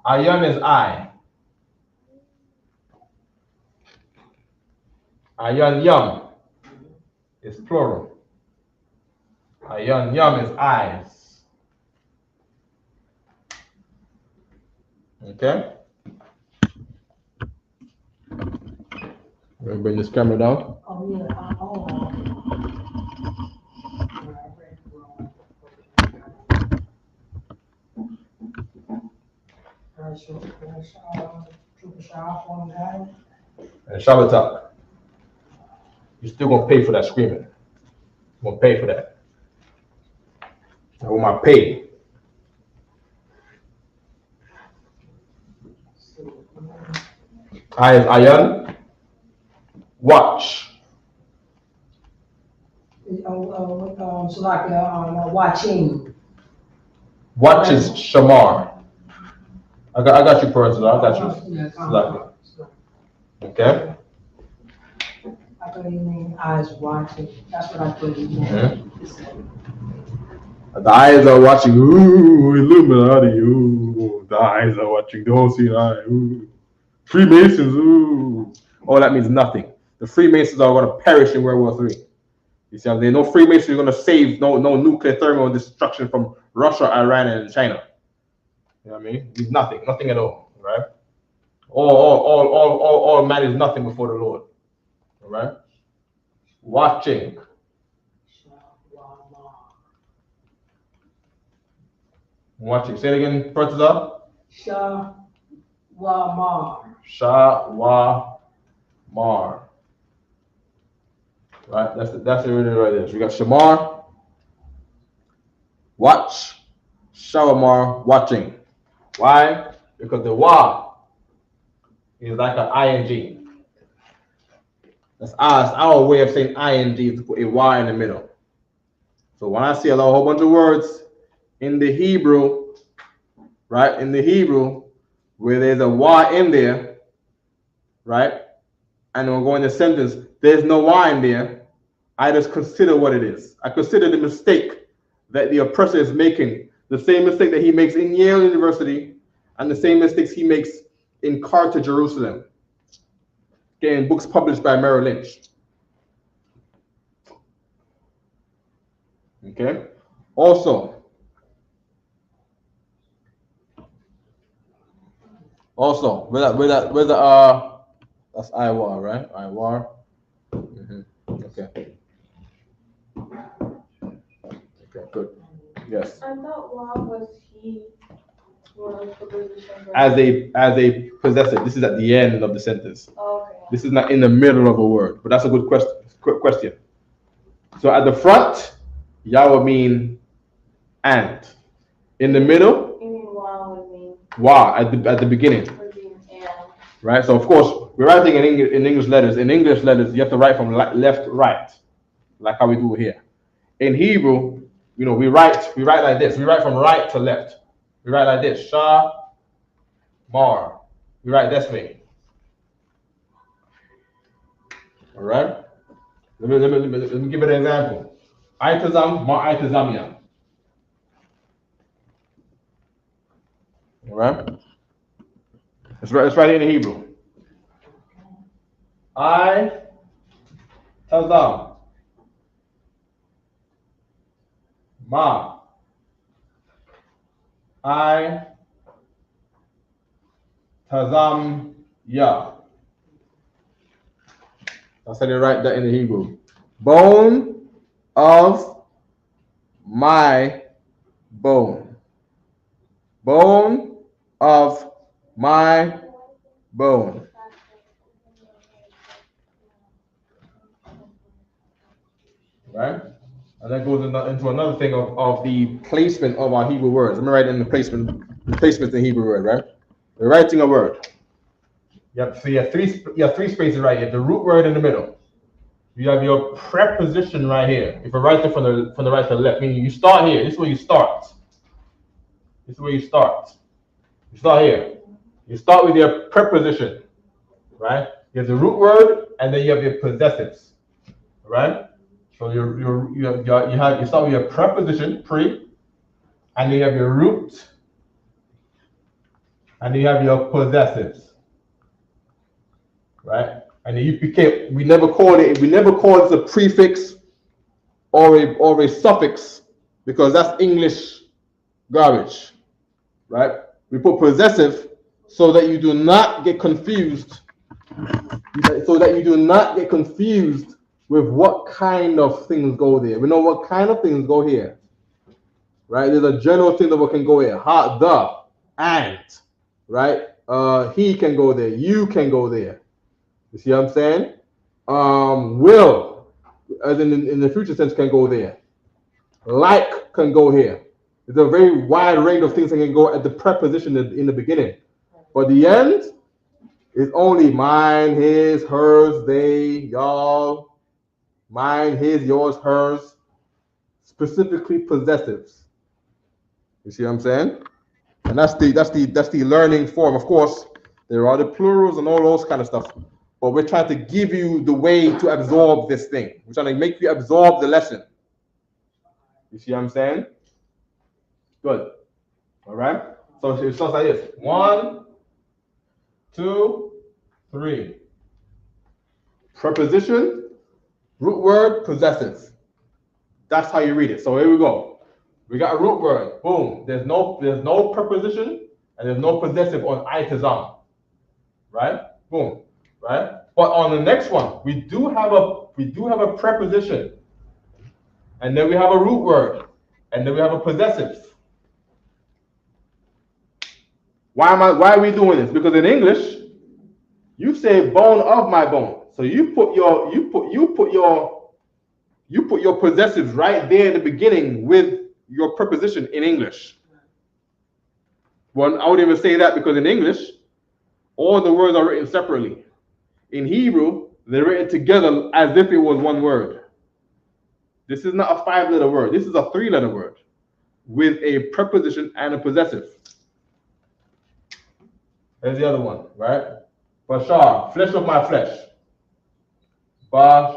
Ayan is I. Ayan yam is plural. Ayan yam is eyes. Okay? Let me bring this camera down. Oh, yeah. And Shabbatak. You're still gonna pay for that screaming. I'm gonna pay for that. I want my pay. I is Ayan. Watch. So like watching. Watch is Shamar. I got you, President. I got you. Exactly. Okay. I thought you mean eyes watching. That's what I thought you meant. Mm-hmm. The eyes are watching. Ooh, Illuminati. Ooh, the eyes are watching. Don't see an eye. Ooh, Freemasons. Ooh. All that means nothing. The Freemasons are going to perish in World War III. You see, there's no Freemasons are going to save no nuclear thermal destruction from Russia, Iran, and China. You know what I mean? It's nothing at all, right? All man is nothing before the Lord. All right? Watching. Watching. Say it again, first up. Shawamar. Shawamar. Right? That's the reading right there. So we got Shamar. Watch. Shawamar. Watching. Why? Because the wa is like an ing. That's our way of saying ing, to put a y in the middle. So when I see a whole bunch of words in the Hebrew, right? In the Hebrew, where there's a y in there, right? And we're going to sentence, there's no y in there. I just consider what it is. I consider the mistake that the oppressor is making, the same mistake that he makes in Yale University, and the same mistakes he makes in Carthage, Jerusalem. Again, books published by Merrill Lynch. Okay. Also, with the that's Iwar, right? Iwar. Okay. Okay, good. Yes. I thought Wa was he was the position. As a possessor. This is at the end of the sentence. Okay. This is not in the middle of a word, but that's a good question. Quick question. So at the front, Yah would mean and. In the middle, You mean Wa would mean Wa at the beginning. would mean and. Right? So of course, we're writing in English letters. In English letters, you have to write from left to right, like how we do here. In Hebrew, we write like this. We write from right to left. We write like this. Shah, Mar. We write this way. All right. Let me give it an example. Aitazam, Mar Aitazamia. All right. Let's write it in Hebrew. I Tazam. Ma. I Tazam Ya. That's how they write that in the Hebrew. Bone of my bone. Bone of my bone. Right? And that goes into another thing of the placement of our Hebrew words. Let me write in the placement in Hebrew word, right? We're writing a word. You have three spaces right here. The root word in the middle. You have your preposition right here. If I write it from the right to the left, meaning you start here. This is where you start. This is where you start. You start here. You start with your preposition, right? You have the root word, and then you have your possessives, right? So you start with your preposition, pre, and then you have your root, and then you have your possessives, right? And then we never call it a prefix or a suffix, because that's English garbage, right? We put possessive so that you do not get confused. With what kind of things go there. We know what kind of things go here, right? There's a general thing that can go here. And, right? He can go there. You can go there. You see what I'm saying? Will, as in the future sense, can go there. Like can go here. There's a very wide range of things that can go at the preposition in the beginning. But the end is only mine, his, hers, they, y'all. Mine, his, yours, hers. Specifically possessives. You see what I'm saying? And that's the learning form. Of course, there are the plurals and all those kind of stuff. But we're trying to give you the way to absorb this thing. We're trying to make you absorb the lesson. You see what I'm saying? Good. All right. So it starts like this. 1, 2, 3. Preposition, root word, possessive. That's how you read it. So here we go. We got a root word. Boom. There's no preposition and there's no possessive on itazam. right? Boom, right? But on the next one, we do have a preposition, and then we have a root word, and then we have a possessive. Why are we doing this? Because in English, you say bone of my bone. So you put your possessives right there in the beginning with your preposition in English. Well, I wouldn't even say that because in English, all the words are written separately. In Hebrew, they're written together as if it was one word. This is not a 5-letter word. This is a 3-letter word with a preposition and a possessive. There's the other one, right? Bashar, flesh of my flesh. Bash,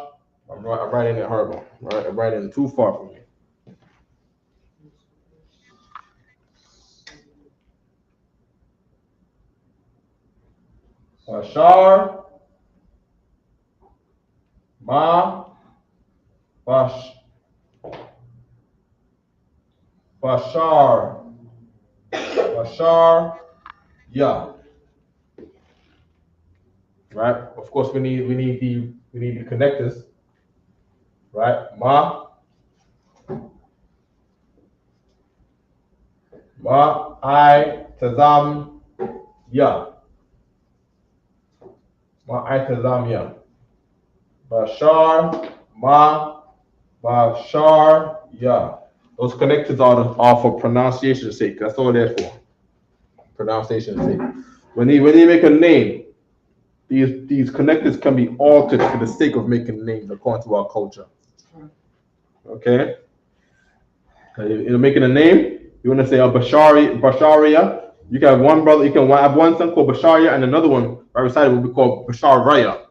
I'm writing it horrible. Right? I'm writing too far from me. Bashar, Ma, Bash, Bashar, Bashar, Ya. Right? Of course, we need the connectors. Right? Ma, I, Tazam, Ya. Ma, I, Tazam, Ya. Bashar, Ma, Bashar, Ya. Those connectors are for pronunciation's sake. That's all they're for. Pronunciation's sake. When you make a name, these connectors can be altered for the sake of making names according to our culture. Okay? You're making a name, you want to say a Basharia. You can have one brother, you can have one son called Basharia and another one right beside it will be called Basharaya.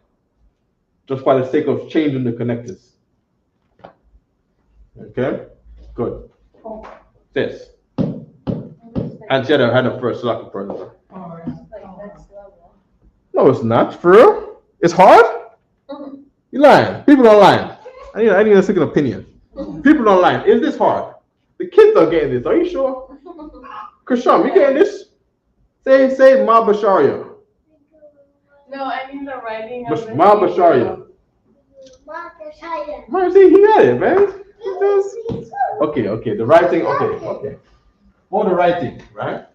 Just by the sake of changing the connectors. Okay? Good. This. And she had a first, so I can further. Like next level. No, it's not. For real? It's hard? You lying. People don't lie. I need a second opinion. People don't lie. Is this hard? The kids are getting this. Are you sure? Krisham, you getting this? Say Ma Basharia. No, I mean the writing of Ma Basharia. Man, see, he got it, man. Okay. The writing, okay. For the writing, right?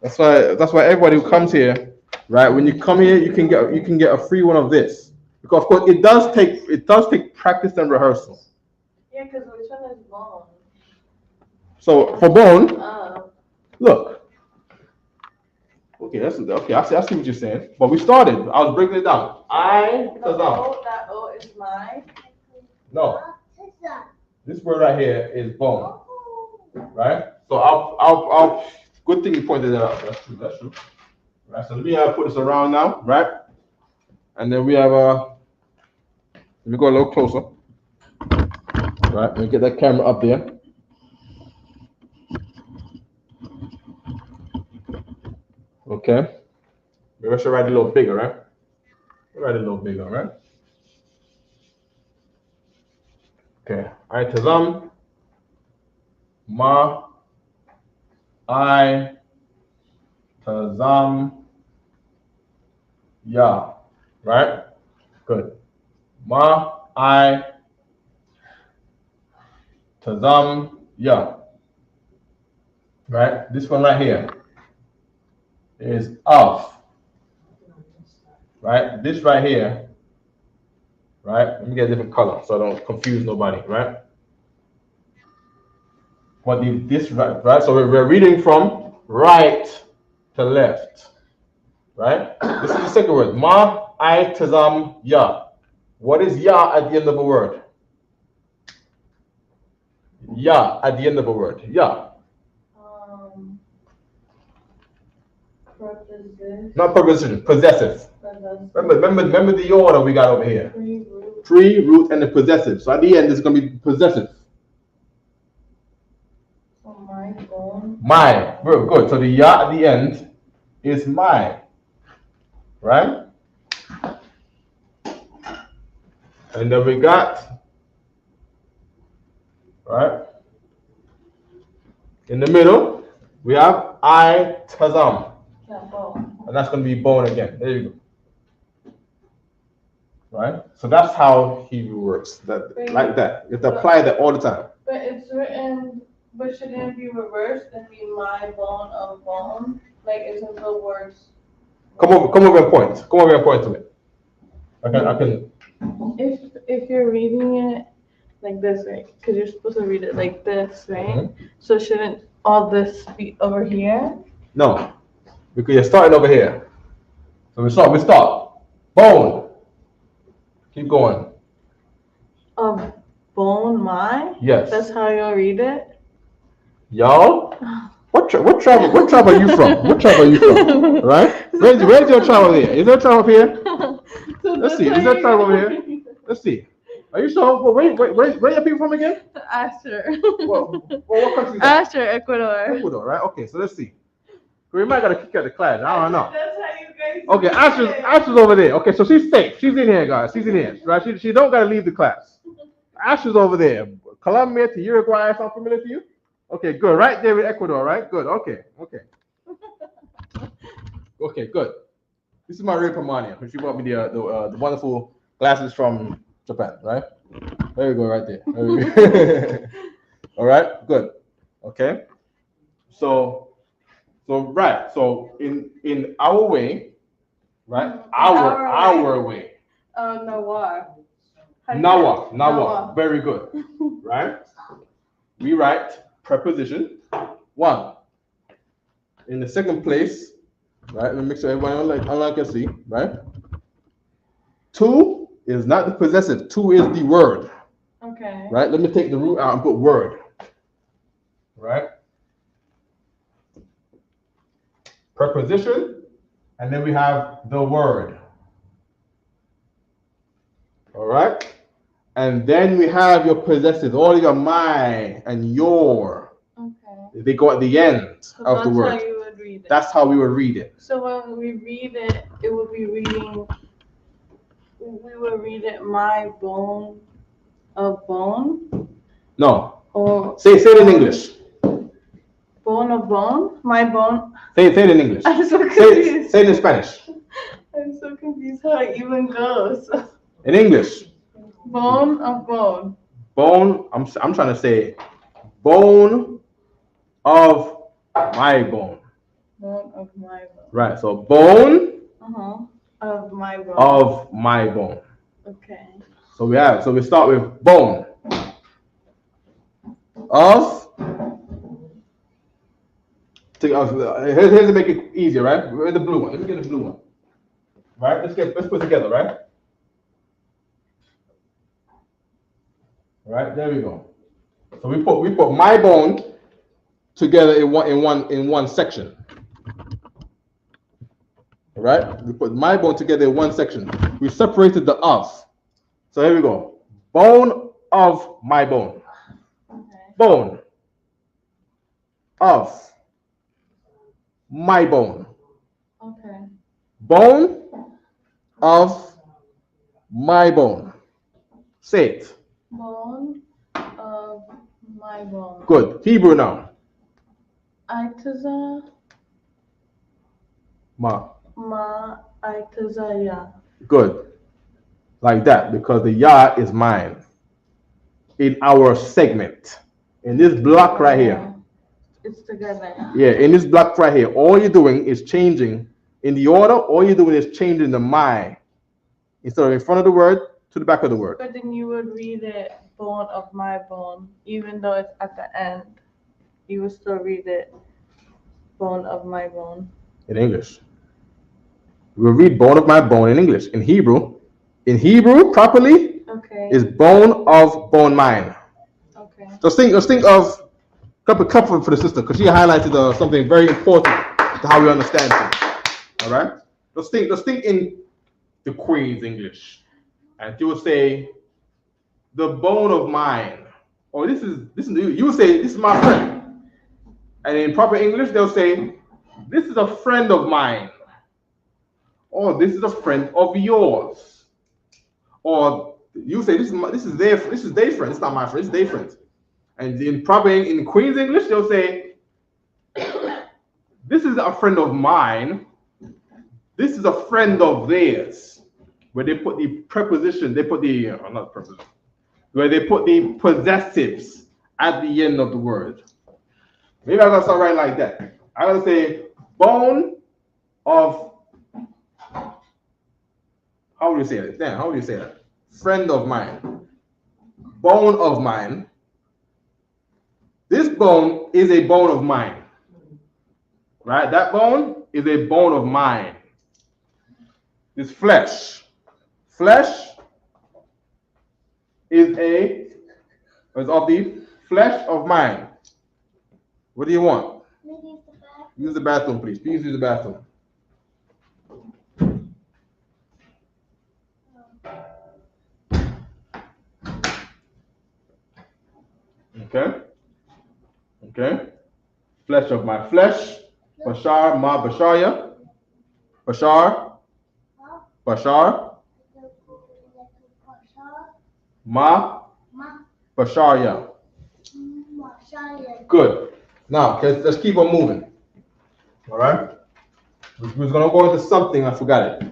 That's why everybody who comes here, right? When you come here, you can get a free one of this. Because of course it does take practice and rehearsal. Yeah, because which one is bone? So for bone, look. Okay, I see what you're saying. But we started. I was breaking it down. That O is mine. No. This word right here is bone. Right? So I'll good thing you pointed that out. That's true. Right. So let me put this around now, right? And then we have let me go a little closer. Right, let me get that camera up there. Okay. Maybe I should write it a little bigger, right? Write it a little bigger, right? Okay. All right, Tazam. Ma. I. Tazam. Ya. Right? Good. Ma. I. Tazam. Ya. Right? This one right here is of. Right? This right here. Right? Let me get a different color so I don't confuse nobody, right? But this right? So we're reading from right to left. Right? This is the second word. Ma, I, tazam, ya. What is ya at the end of a word? Ya at the end of a word. Ya. Preposition. Not preposition, possessive. Remember the order we got over here. Pre, root, and the possessive. So at the end, it's going to be possessive. My bone. My. Very good. So the ya at the end is my. Right? And then we got, right? In the middle, we have I, tazam. Yeah, bone. and that's going to be bone again. There you go. Right? So that's how Hebrew works. Like that. You have to apply that all the time. But it's written, but shouldn't it be reversed and be my bone of bone? Like, isn't the words? Come over and point. Come over and point to me. I can. If you're reading it like this, right? Because you're supposed to read it like this, right? Mm-hmm. So shouldn't all this be over here? No, because you're starting over here. So we start. Bone. Keep going. Of bone, my? Yes. That's how you'll read it? Y'all? What tribe are you from? What tribe are you from? Right? Where's your tribe over here? Is there a tribe up here? So Let's see. Is there a tribe over here? Let's see. Are you sure? Where are your people from again? Asher. What country is that? Asher, Ecuador. Ecuador, right? Okay, so let's see. We might gotta kick out the class. I don't know. That's how you guys Okay, Asher's over there. Okay, so she's safe. She's in here, guys. She's in here, right? She don't gotta leave the class. Asher's over there. Colombia to Uruguay. Sound familiar to you? Okay, good. Right there with Ecuador, right? Good. Okay. Okay, good. This is my real Pomania. She brought me the wonderful glasses from Japan, right? There you go, right there. There we go. All right, good. Okay. So right. So in our way, right? Our way. Nawar. Nawa. Very good. Right? We write preposition 1. In the second place, right? Let me make sure everybody online can see, right? 2 is not the possessive. 2 is the word. Okay. Right? Let me take the root out and put word. Right? Preposition, and then we have the word. All right? And then we have your possessives, all your my and your. Okay. They go at the end So of the word. That's how you would read it. That's how we would read it. So when we read it, it would be reading. We would read it my bone of bone. No. Or say it in English. bone of bone. My bone. Say it in English. I'm so confused. Say it in Spanish. I'm so confused how it even goes. In English. Bone of bone. Bone. I'm trying to say bone of my bone. Bone of my bone. Right. So bone Of my bone. of my bone. Okay. So we start with bone of. Here's to make it easier, right? We're in the blue one. Let me get the blue one. Right? Let's put it together, right? Right, there we go. So we put my bone together in one section. All right? We put my bone together in one section. We separated the of. So here we go. Bone of my bone. Okay. Bone of my bone. Okay. Bone of my bone. Say it. Bone of my bone. Good. Hebrew now. Aitaza Ma. aitaza ya. Good. Like that, because the ya is mine. In our segment. In this block right here. It's together. Yeah, in this block right here, all you're doing is changing in the order, all you're doing is changing the my. Instead of in front of the word to the back of the word. But then you would read it bone of my bone, even though it's at the end. You would still read it bone of my bone. In English. We'll read bone of my bone in English. In Hebrew, properly, Okay. is bone of bone mine. Okay. Just think of couple for the sister, because she highlighted something very important to how we understand things. All right? Let's think in the Queen's English. And you would say, the bone of mine. Or you would say, this is my friend. And in proper English, they'll say, this is a friend of mine. Or this is a friend of yours. Or you say, this is their friend. It's not my friend, it's their friend. And in Queen's English, they'll say, this is a friend of mine, This is a friend of theirs, where they put the preposition, they put the, not preposition, where they put the possessives at the end of the word. Maybe I'm gonna start writing like that. I'm gonna say bone of, how would you say that? Damn, how would you say that? Friend of mine. Bone of mine. This bone is a bone of mine. Right? That bone is a bone of mine. This flesh. Flesh is of the flesh of mine. What do you want? Use the bathroom, please. Please use the bathroom. Okay. Okay. Flesh of my flesh. Bashar, ma Basharya. Bashar. Bashar. Ma Basharya. Good. Now, let's keep on moving. All right. We was gonna go into something. I forgot it.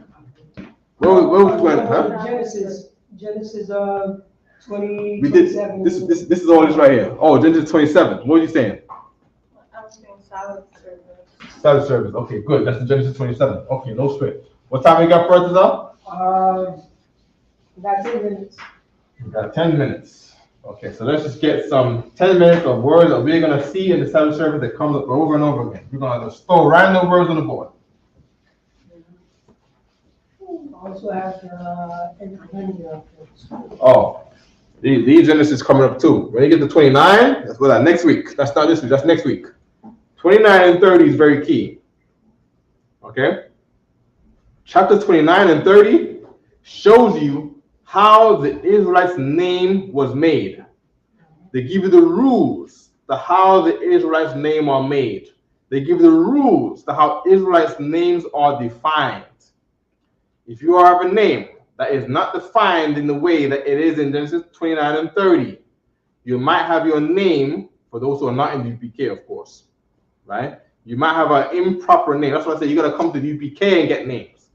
Where was we going? Huh? Genesis 20. We did this is all this right here. Oh, Genesis 27. What are you saying? I'm saying salad service. Salad service. Okay, good. That's the Genesis 27. Okay, no sweat. What time we got for up? About 10 minutes. We got 10 minutes. Okay, so let's just get some 10 minutes of words that we're gonna see in the salad service that comes up over and over again. We're gonna just throw random words on the board. Also have Oh, the Genesis is coming up too. When you get to 29, that's what that next week. That's not this week, that's next week. 29 and 30 is very key. Okay? Chapter 29 and 30 shows you how the Israelites' name was made. They give you the rules to how the Israelites' name are made. They give you the rules to how Israelites' names are defined. If you have a name that is not defined in the way that it is in Genesis 29 and 30, you might have your name, for those who are not in the UPK, of course, right? You might have an improper name. That's why I say you got to come to the UPK and get names.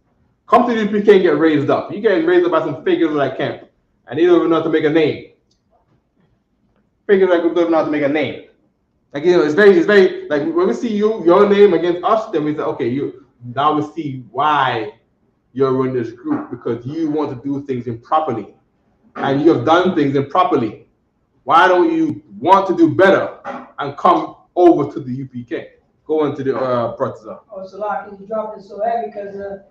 Come to the UPK and get raised up. You get raised up by some figures like Kemp, and they don't even know how to make a name. Figures like don't even know how to make a name. Like, you know, it's very like when we see your name against us, then we say, okay, now we see why you're in this group, because you want to do things improperly, and you have done things improperly. Why don't you want to do better and come over to the UPK? Go into the Protestant. Oh, so like you dropped it so heavy because a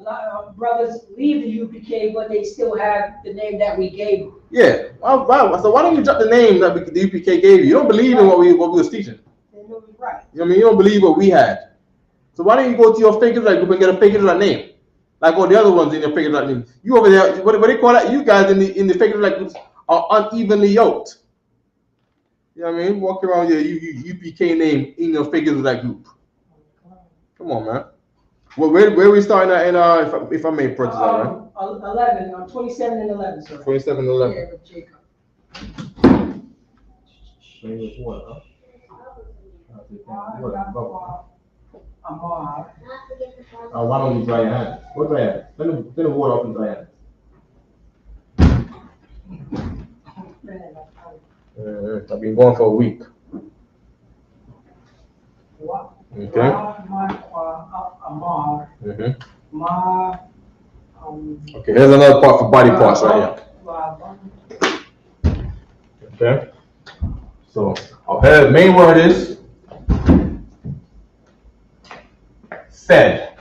lot of brothers leave the UPK, but they still have the name that we gave them. Yeah. Wow. So why don't you drop the name that the UPK gave you? You don't believe in what we was teaching. They know it's right. You know what I mean? You don't believe what we had. So why don't you go to your figures like group and get a figures like name? Like all the other ones in your figures like name. You over there, what they call that? You guys in the figures like groups are unevenly yoked. You know what I mean? Walk around with your UPK name in your figures like group. Come on, man. Well, where are we starting at in if I may purchase that, right? 11, 27 and 11, sir. 27 and 11. Yeah, with Jacob. Why don't you dry your hands? What dry hands? Let the water off and dry hands. I've been going for a week. Okay. Okay, here's another part for body parts right here. Okay. So our head main word is said.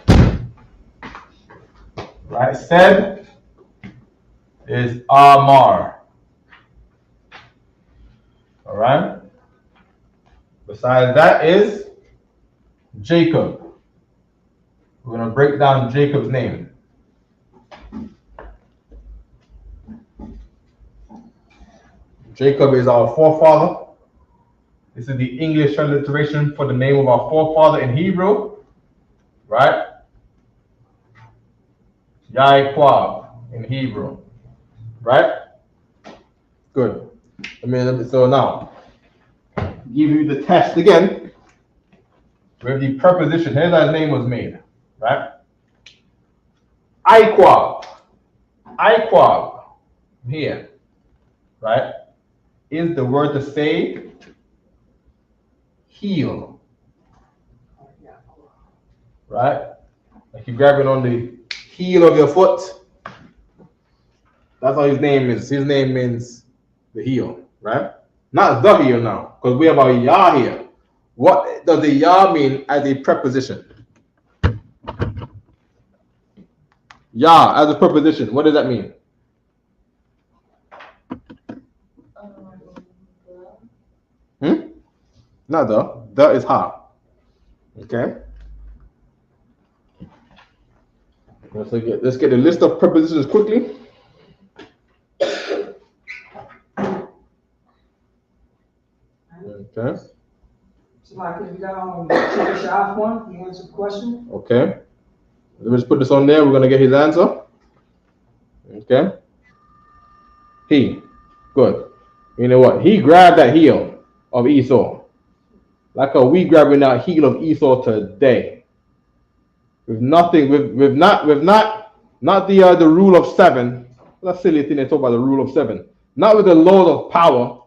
Right? Said is Amar. All right. Besides that is Jacob. We're going to break down Jacob's name. Jacob is our forefather. This is the English transliteration for the name of our forefather in Hebrew. Right? Yaquab in Hebrew. Right? Good. So now, give you the test again. Where the preposition, here's how his name was made, right? Iquab here, right, is the word to say heel, right? Like you're grabbing on the heel of your foot. That's how his name is. His name means the heel, right? Not the heel now, because we have our Yah here. What does the Yah mean as a preposition? Yah as a preposition, what does that mean? Not the is ha. Okay. Let's get the list of prepositions quickly. Okay. So like if you got take a off one, you answer the question. Okay. Let me just put this on there. We're gonna get his answer. Okay. He. Good. You know what? He grabbed that heel of Esau. Like how we grabbing that heel of Esau today. With nothing, with not the rule of 7. That's silly thing they talk about the rule of 7. Not with the laws of power,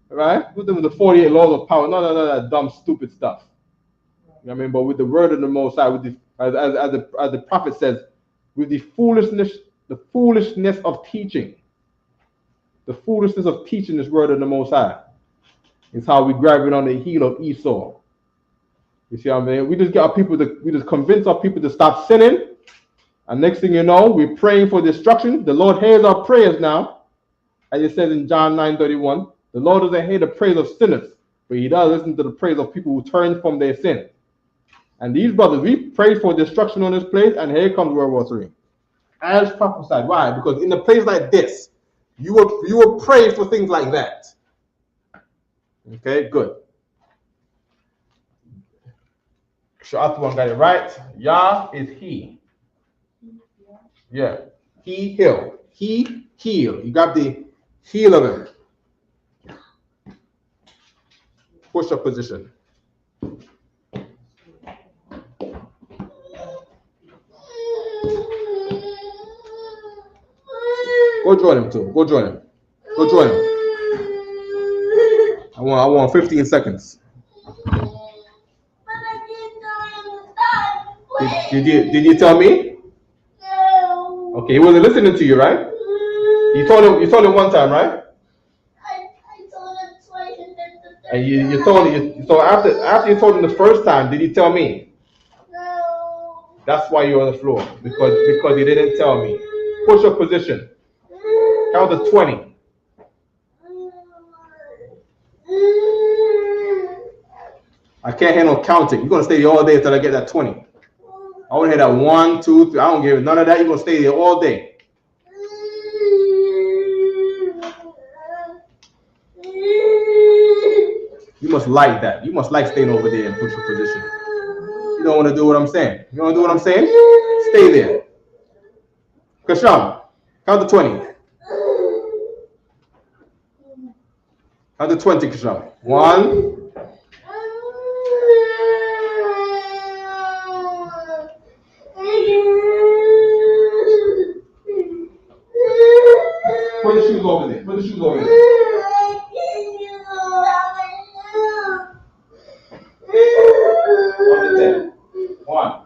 right? With the 48 laws of power. No, that dumb, stupid stuff. You know what I mean? But with the word of the Most High, with the, as the prophet says, with the foolishness of teaching. The foolishness of teaching this word of the Most High. Is how we grab it on the heel of Esau. You see what I mean? We just convince our people to stop sinning. And next thing you know, we're praying for destruction. The Lord hears our prayers now. As it says in John 9:31. The Lord doesn't hear the praise of sinners, but he does listen to the praise of people who turn from their sin. And these brothers, we prayed for destruction on this place, and here comes World War III. As prophesied. Why? Because in a place like this, you will pray for things like that. Okay, good. Sha'atwan got it right. Yah is he. Yeah. He heel. He heel. You got the heel of him. Push up position. Go join him too. Go join him. Go join him. I want 15 seconds. Did you tell me? No. Okay, he wasn't listening to you, right? You told him one time, right? I told him twice and then the third And you told him. So after you told him the first time, did you tell me? No. That's why you're on the floor, because you didn't tell me. Push up position. Count to 20. I can't handle counting. You're gonna stay there all day until I get that 20. I want to hear that 1, 2, 3. I don't give none of that. You're gonna stay there all day. You must like that. You must like staying over there in push up position. You don't want to do what I'm saying. You want to do what I'm saying? Stay there. Kasham, count to 20. Count to 20, Kasham. 1. Put the shoes over there. Put the shoes over there. 1 to 10. 1.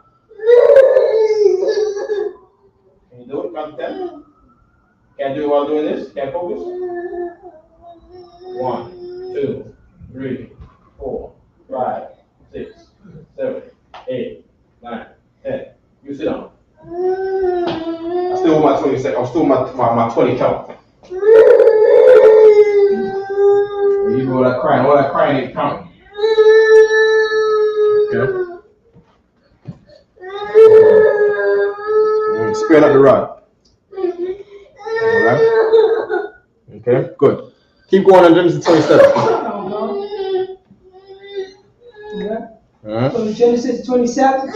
Can you do it? Count to 10. Can't do it while doing this? Can't focus? 1, 2, 3, 4, 5, 6, 7, 8, 9, 10. You sit down. I still want my 20 seconds. I'm still my 20 count. You do all that crying ain't counting. Okay. Spread out the rod. Alright? Okay, good. Keep going on Genesis 27. So Genesis 27,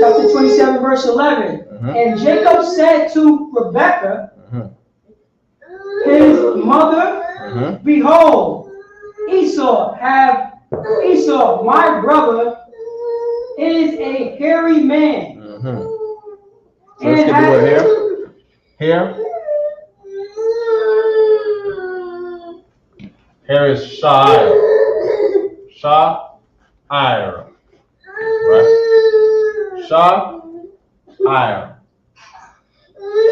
chapter 27, verse 11. And Jacob said to Rebekah, his mother, behold, Esau, my brother, is a hairy man. So let's get the word here. Here. Here is Sha'ir. Sha'ir. Right? Sha'ir.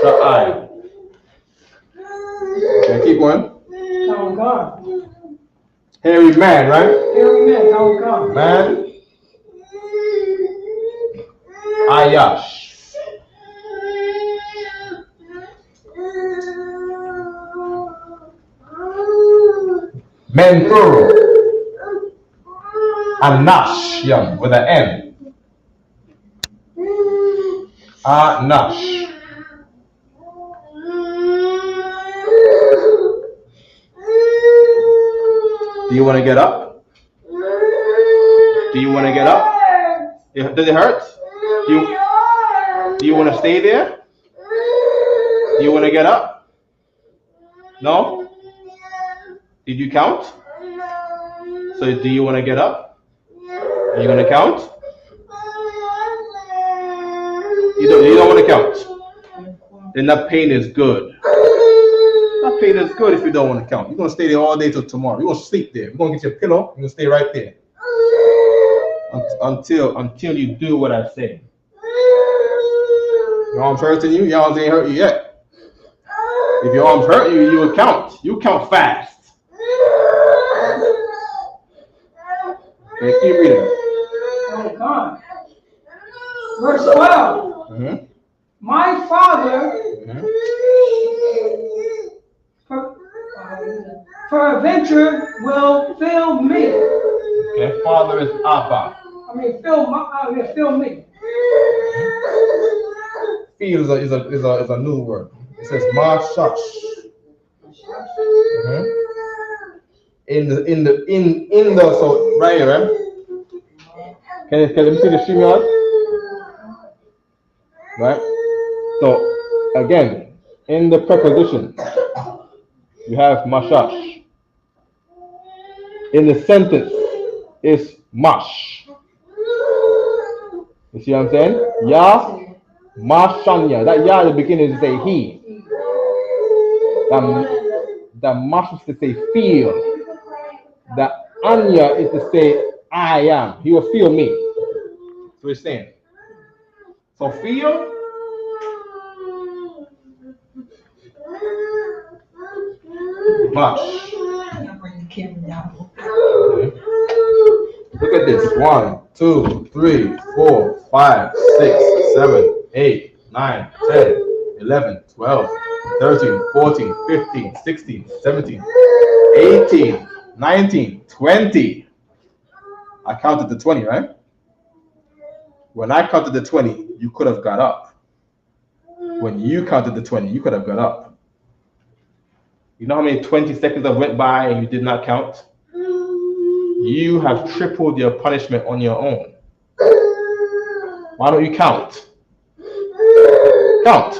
Sha'ir. Okay, keep going. Count God. Hairy man, right? Hairy man, count God. Man. Ayash. Menfuru. Anash, yeah, with an N. Anash. Do you want to get up? Do you want to get up? Does it hurt? Do you want to stay there? Do you want to get up? No? Did you count? So do you want to get up? Are you going to count? You don't want to count. Then that pain is good. That pain is good if you don't want to count. You're going to stay there all day till tomorrow. You're going to sleep there. You're going to get your pillow. You're going to stay right there. Until you do what I say. Your arms hurting you? Your arms ain't hurt you yet. If your arms hurt you, you will count. You count fast. Okay, keep reading. Oh God. Verse 12. Mm-hmm. My father, peradventure will fill me. Okay, father is Abba. Fill me. Feel is a new word. It says Mashash. Mm-hmm. In the so right here, right? Can you see the StreamYard? Right? So again, in the preposition, you have Mashash. In the sentence, it's Mash. You see what I'm saying? Ya, Mashanya. That Ya at the beginning is to say he. The Mash is to say feel. The Anya is to say I am. He will feel me. That's what he's saying. So feel. Mash. Look at this. 1, 2, 3, 4, 5, 6, 7, 8, 9, 10, 11, 12, 13, 14, 15, 16, 17, 18, 19, 20. I counted to 20, right? When I counted to 20, you could have got up. When you counted to 20, you could have got up. You know how many 20 seconds that went by and you did not count? You have tripled your punishment on your own. Why don't you count? Count.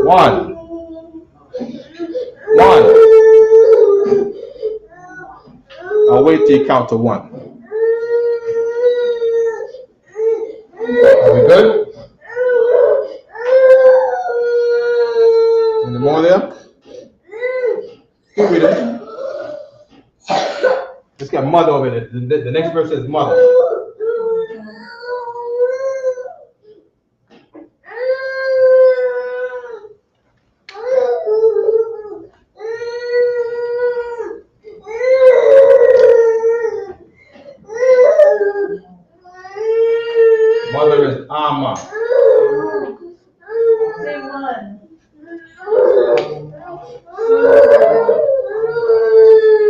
1. 1. I'll wait till you count to 1. Are we good? Any more there? Keep reading. Let's get mother over there. The next verse is mother. Mother is Amma. Say one.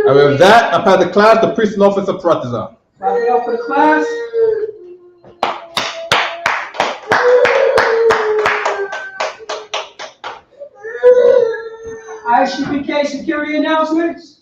And with that, I pass the class the priest and officer Pratizan. Clap it up for the class. ISUPK security announcements.